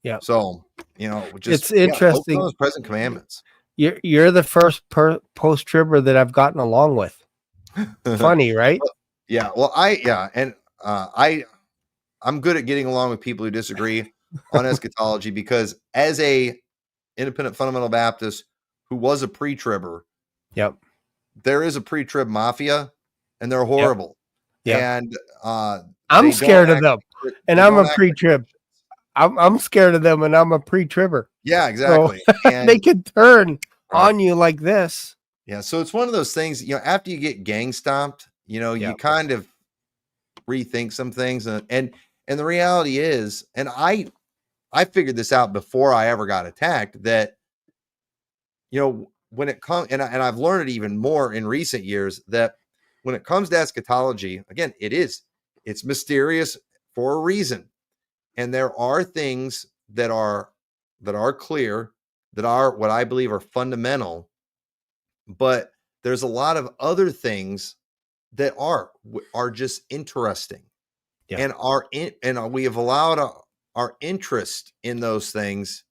Yeah. So, it's interesting. Those present commandments. You're the first post-tribber that I've gotten along with. Funny, right? Yeah. Well, I'm good at getting along with people who disagree on eschatology, because as a independent fundamental Baptist who was a pre-tribber, there is a pre-trib mafia, and they're horrible. And I'm scared of them, and I'm a pre-trib. I'm scared of them, and I'm a pre-tribber. Yeah, exactly. So, and they could turn on you like this. Yeah, so it's one of those things, after you get gang stomped, you kind of rethink some things, and the reality is, and I figured this out before I ever got attacked, that when it comes, and I've learned it even more in recent years, that when it comes to eschatology, again, it's mysterious for a reason, and there are things that are clear, that are what I believe are fundamental. But there's a lot of other things that are just interesting, and we have allowed our interest in those things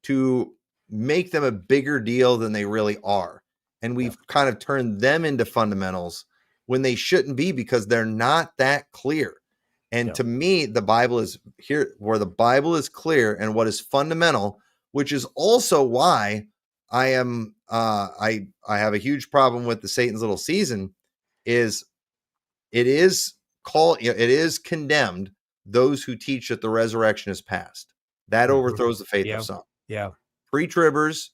to make them a bigger deal than they really are, and we've kind of turned them into fundamentals when they shouldn't be, because they're not that clear. And to me, the Bible is here where the Bible is clear and what is fundamental, which is also why I am I have a huge problem with the Satan's little season. It is condemned those who teach that the resurrection is past. That overthrows the faith of some. Yeah. Pre-tribbers,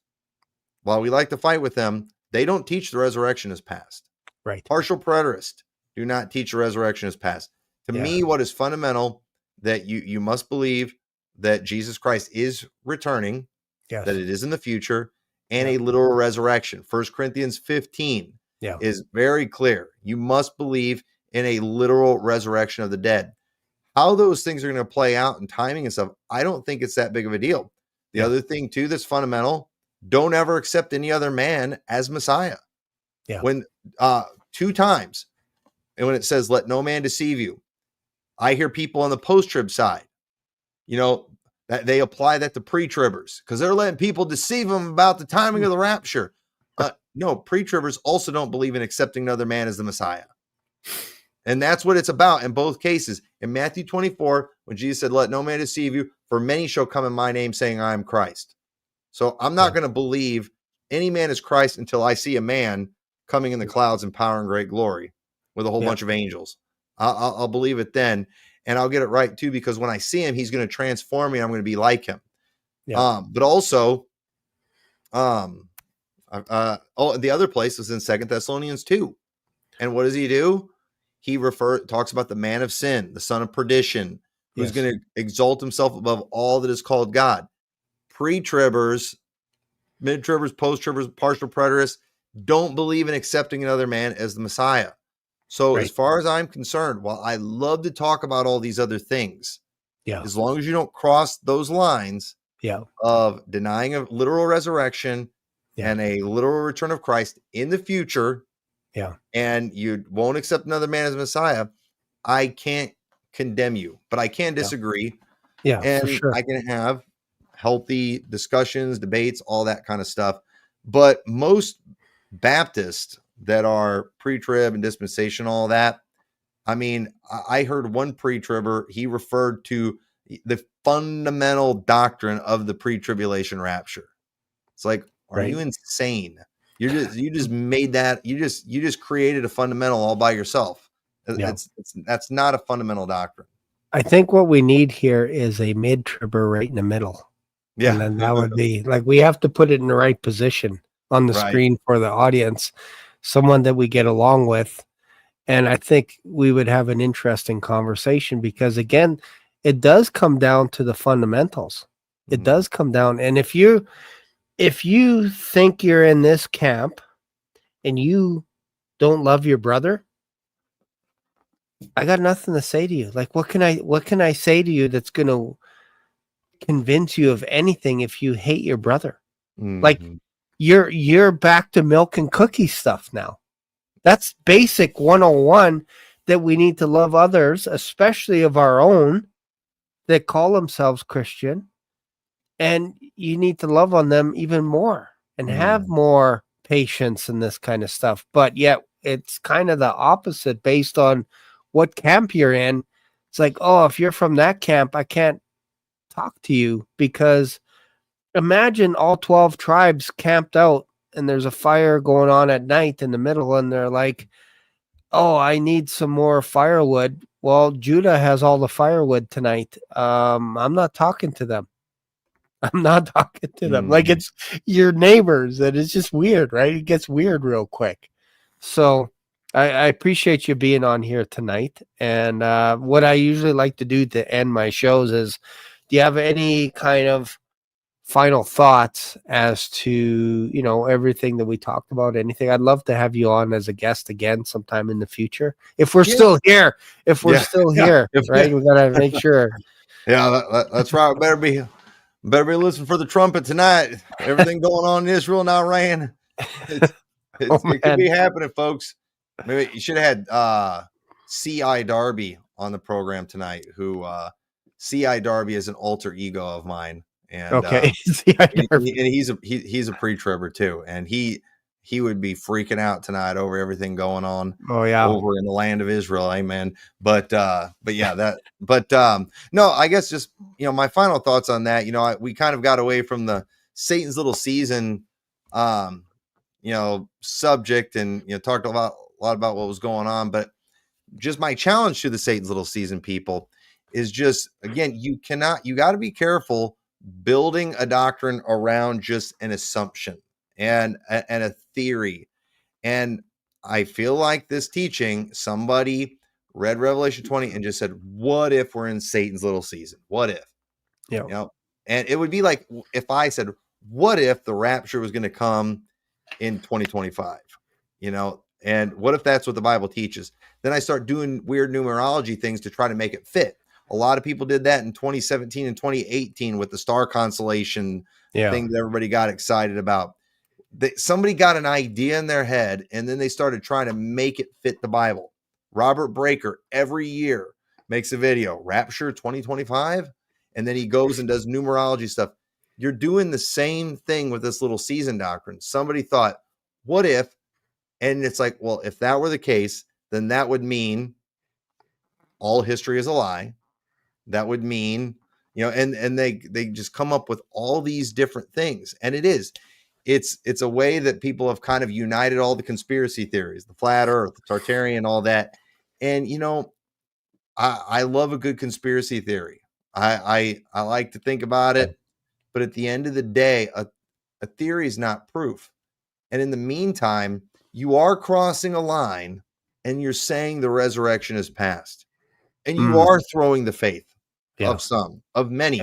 while we like to fight with them, they don't teach the resurrection is past. Right. Partial preterists do not teach the resurrection is past. To me, what is fundamental, that you must believe that Jesus Christ is returning, that it is in the future, and a literal resurrection. 1 Corinthians 15 is very clear. You must believe in a literal resurrection of the dead. How those things are going to play out and timing and stuff, I don't think it's that big of a deal. The other thing too that's fundamental, don't ever accept any other man as Messiah. Yeah. When 2 times, and when it says, let no man deceive you, I hear people on the post-trib side, that they apply that to pre-tribbers because they're letting people deceive them about the timing of the rapture. No, pre-tribbers also don't believe in accepting another man as the Messiah. And that's what it's about in both cases. In Matthew 24, when Jesus said, let no man deceive you, for many shall come in my name saying, I am Christ. So I'm not going to believe any man is Christ until I see a man coming in the clouds in power and great glory with a whole bunch of angels. I'll believe it then, and I'll get it right too, because when I see him, he's going to transform me. I'm going to be like him. But also, the other place is in 2 Thessalonians 2. And what does he do? He talks about the man of sin, the son of perdition, who's going to exalt himself above all that is called God. Pre-tribbers, mid-tribbers, post-tribbers, partial preterists don't believe in accepting another man as the Messiah. So as far as I'm concerned, while I love to talk about all these other things, as long as you don't cross those lines of denying a literal resurrection Yeah. and a literal return of Christ in the future, Yeah. and you won't accept another man as Messiah, I can't condemn you, but I can disagree. Yeah, for And sure. I can have healthy discussions, debates, all that kind of stuff. But most Baptists that are pre-trib and dispensation, all that, I mean, I heard one pre-tribber, he referred to the fundamental doctrine of the pre-tribulation rapture. It's like, are Right. you insane? You just made that, you just created a fundamental all by yourself. Yeah. That's not a fundamental doctrine. I think what we need here is a mid-tribber right in the middle. Yeah. And then that would be like, we have to put it in the right position on the Right. screen for the audience, someone that we get along with. And I think we would have an interesting conversation because, again, it does come down to the fundamentals. It Mhm. does come down. And if you think you're in this camp and you don't love your brother, I got nothing to say to you. Like, what can I say to you that's going to convince you of anything if you hate your brother? Like, Mhm. you're back to milk and cookie stuff now. That's basic 101 that we need to love others, especially of our own that call themselves Christian. And you need to love on them even more and have more patience and this kind of stuff. But yet it's kind of the opposite based on what camp you're in. It's like, oh, if you're from that camp, I can't talk to you, because imagine all 12 tribes camped out and there's a fire going on at night in the middle, and they're like, oh, I need some more firewood. Well, Judah has all the firewood tonight. I'm not talking to them. I'm not talking to them. Like, it's your neighbors, and it's just weird, right? It gets weird real quick. So I appreciate you being on here tonight. And what I usually like to do to end my shows is, do you have any kind of final thoughts as to, everything that we talked about? Anything? I'd love to have you on as a guest again sometime in the future. If we're still here, right? We got to make sure. Yeah, that's right. Better be listening for the trumpet tonight. Everything going on in Israel and Iran. It could be happening, folks. Maybe you should have had C.I. Darby on the program tonight, who C.I. Darby is an alter ego of mine. And okay. and he's a pre-tribber too. And he would be freaking out tonight over everything going on over in the land of Israel. Amen. But yeah, no, I guess just, my final thoughts on that, we kind of got away from the Satan's little season, subject, and, talked a lot about what was going on. But just my challenge to the Satan's little season people is just, again, you got to be careful building a doctrine around just an assumption and a theory. And I feel like this teaching, somebody read Revelation 20 and just said, what if we're in Satan's little season? What if? Yeah. And it would be like if I said, what if the rapture was going to come in 2025? And what if that's what the Bible teaches? Then I start doing weird numerology things to try to make it fit. A lot of people did that in 2017 and 2018 with the star constellation thing that everybody got excited about. Somebody got an idea in their head, and then they started trying to make it fit the Bible. Robert Breaker every year makes a video, Rapture 2025, and then he goes and does numerology stuff. You're doing the same thing with this little season doctrine. Somebody thought, what if? And it's like, well, if that were the case, then that would mean all history is a lie. That would mean, and they just come up with all these different things. And it's a way that people have kind of united all the conspiracy theories, the flat earth, the Tartarian, all that. And, I love a good conspiracy theory. I like to think about it, but at the end of the day, a theory is not proof. And in the meantime, you are crossing a line and you're saying the resurrection is past, and you are throwing the faith of many,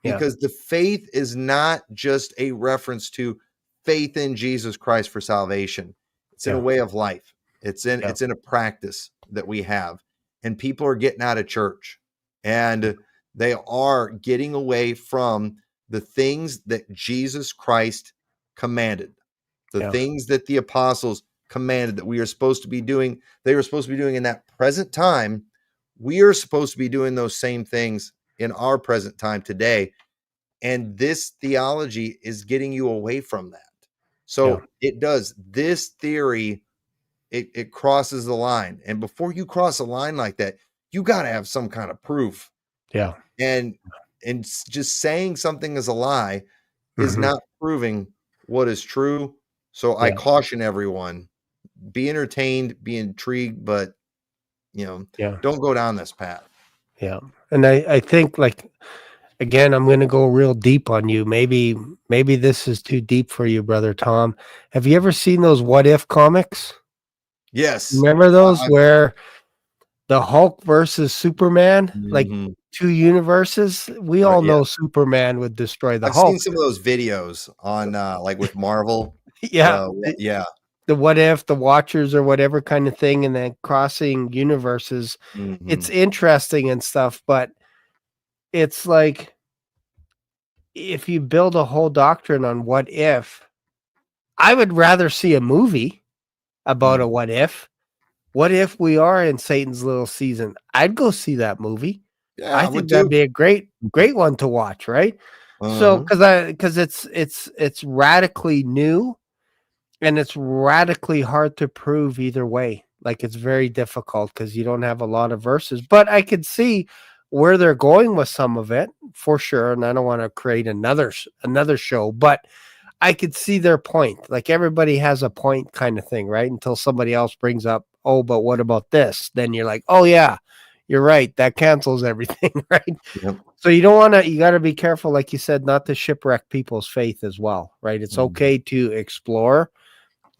because the faith is not just a reference to faith in Jesus Christ for salvation. It's in a way of life. It's in a practice that we have, and people are getting out of church, and they are getting away from the things that Jesus Christ commanded. The things that the apostles commanded that we are supposed to be doing, they were supposed to be doing in that present time. We are supposed to be doing those same things in our present time today. And this theology is getting you away from that. So it does. This theory, it crosses the line. And before you cross a line like that, you got to have some kind of proof. Yeah. And just saying something is a lie is not proving what is true. So I caution everyone, be entertained, be intrigued, but don't go down this path. Yeah. And I think, like, again, I'm going to go real deep on you. Maybe this is too deep for you, Brother Tom. Have you ever seen those What If comics? Yes. Remember those where the Hulk versus Superman, like two universes? We all know Superman would destroy the Hulk. I've seen some of those videos on like with Marvel. The What If, the Watchers or whatever kind of thing, and then crossing universes. It's interesting and stuff, but it's like, if you build a whole doctrine on what if, I would rather see a movie about a what if. What if we are in Satan's little season? I'd go see that movie. Yeah, I think that'd be a great one to watch, right? So because it's radically new, and it's radically hard to prove either way. Like, it's very difficult because you don't have a lot of verses. But I could see where they're going with some of it for sure. And I don't want to create another show, but I could see their point. Like, everybody has a point kind of thing, right? Until somebody else brings up, oh, but what about this? Then you're like, oh yeah, you're right. That cancels everything, right? Yep. So you got to be careful, like you said, not to shipwreck people's faith as well, right? It's okay to explore,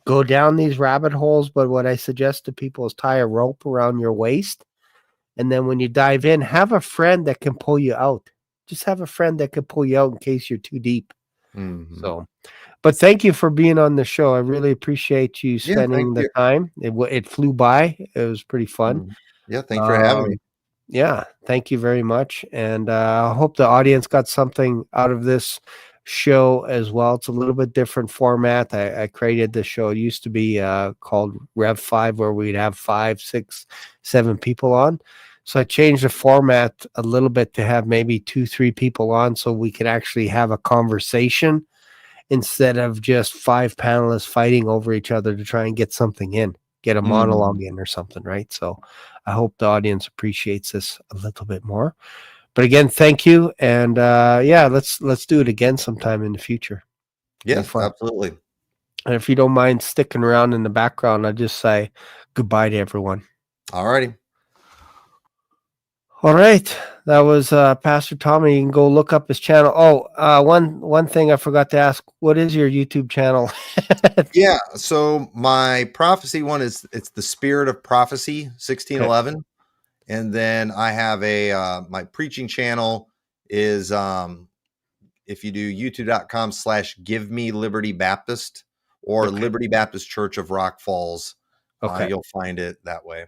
go down these rabbit holes. But what I suggest to people is tie a rope around your waist. And then when you dive in, have a friend that can pull you out. Just have a friend that can pull you out in case you're too deep. So, but thank you for being on the show. I really appreciate you spending the time. It flew by. It was pretty fun. Yeah. Thanks for having me. Yeah. Thank you very much. And I hope the audience got something out of this show as well. It's a little bit different format. I created the show. It used to be called Rev 5, where we'd have 5, 6, 7 people on. So I changed the format a little bit to have maybe 2, 3 people on, so we could actually have a conversation instead of just 5 panelists fighting over each other to try and get something in, get a monologue in or something, right? So I hope the audience appreciates this a little bit more. But again, thank you. And let's do it again sometime in the future. Yes, absolutely. And if you don't mind sticking around in the background, I'll just say goodbye to everyone. All righty. All right. That was Pastor Tommy. You can go look up his channel. Oh, one thing I forgot to ask. What is your YouTube channel? Yeah. So my prophecy one it's the Spirit of Prophecy 1611. Okay. And then I have my preaching channel is if you do youtube.com/Give Me Liberty Baptist or Liberty Baptist Church of Rock Falls. You'll find it that way.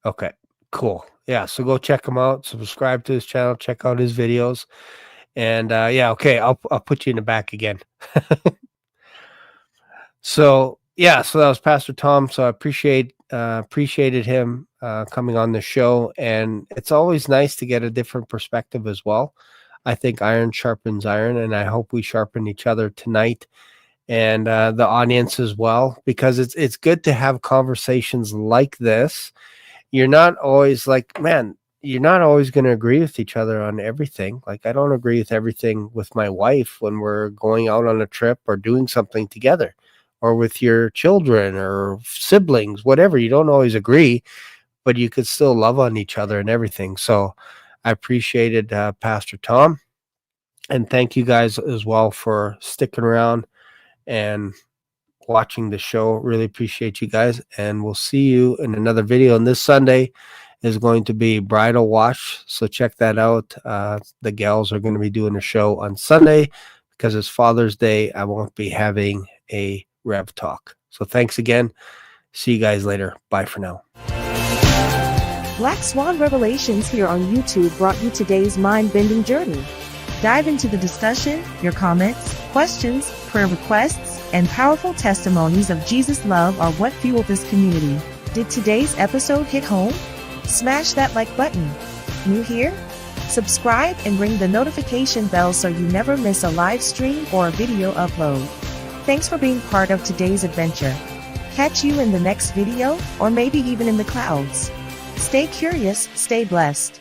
Okay, cool. Yeah, so go check him out, subscribe to his channel, check out his videos. And I'll put you in the back again. So that was Pastor Tom. So I appreciated him coming on the show, and it's always nice to get a different perspective as well. I think iron sharpens iron, and I hope we sharpen each other tonight, and the audience as well, because it's good to have conversations like this. You're not always you're not always going to agree with each other on everything. Like, I don't agree with everything with my wife when we're going out on a trip or doing something together, or with your children or siblings, whatever. You don't always agree, but you could still love on each other and everything. So I appreciated Pastor Tom, and thank you guys as well for sticking around and watching the show. Really appreciate you guys, and we'll see you in another video. And this Sunday is going to be Bridal Wash, so check that out. The gals are going to be doing a show on Sunday because it's Father's Day. I won't be having a Rev Talk. So thanks again. See you guys later. Bye for now. Black Swan Revelations here on YouTube brought you today's mind-bending journey. Dive into the discussion, your comments, questions, prayer requests, and powerful testimonies of Jesus' love are what fuel this community. Did today's episode hit home? Smash that like button. New here? Subscribe and ring the notification bell so you never miss a live stream or a video upload. Thanks for being part of today's adventure. Catch you in the next video, or maybe even in the clouds. Stay curious, stay blessed.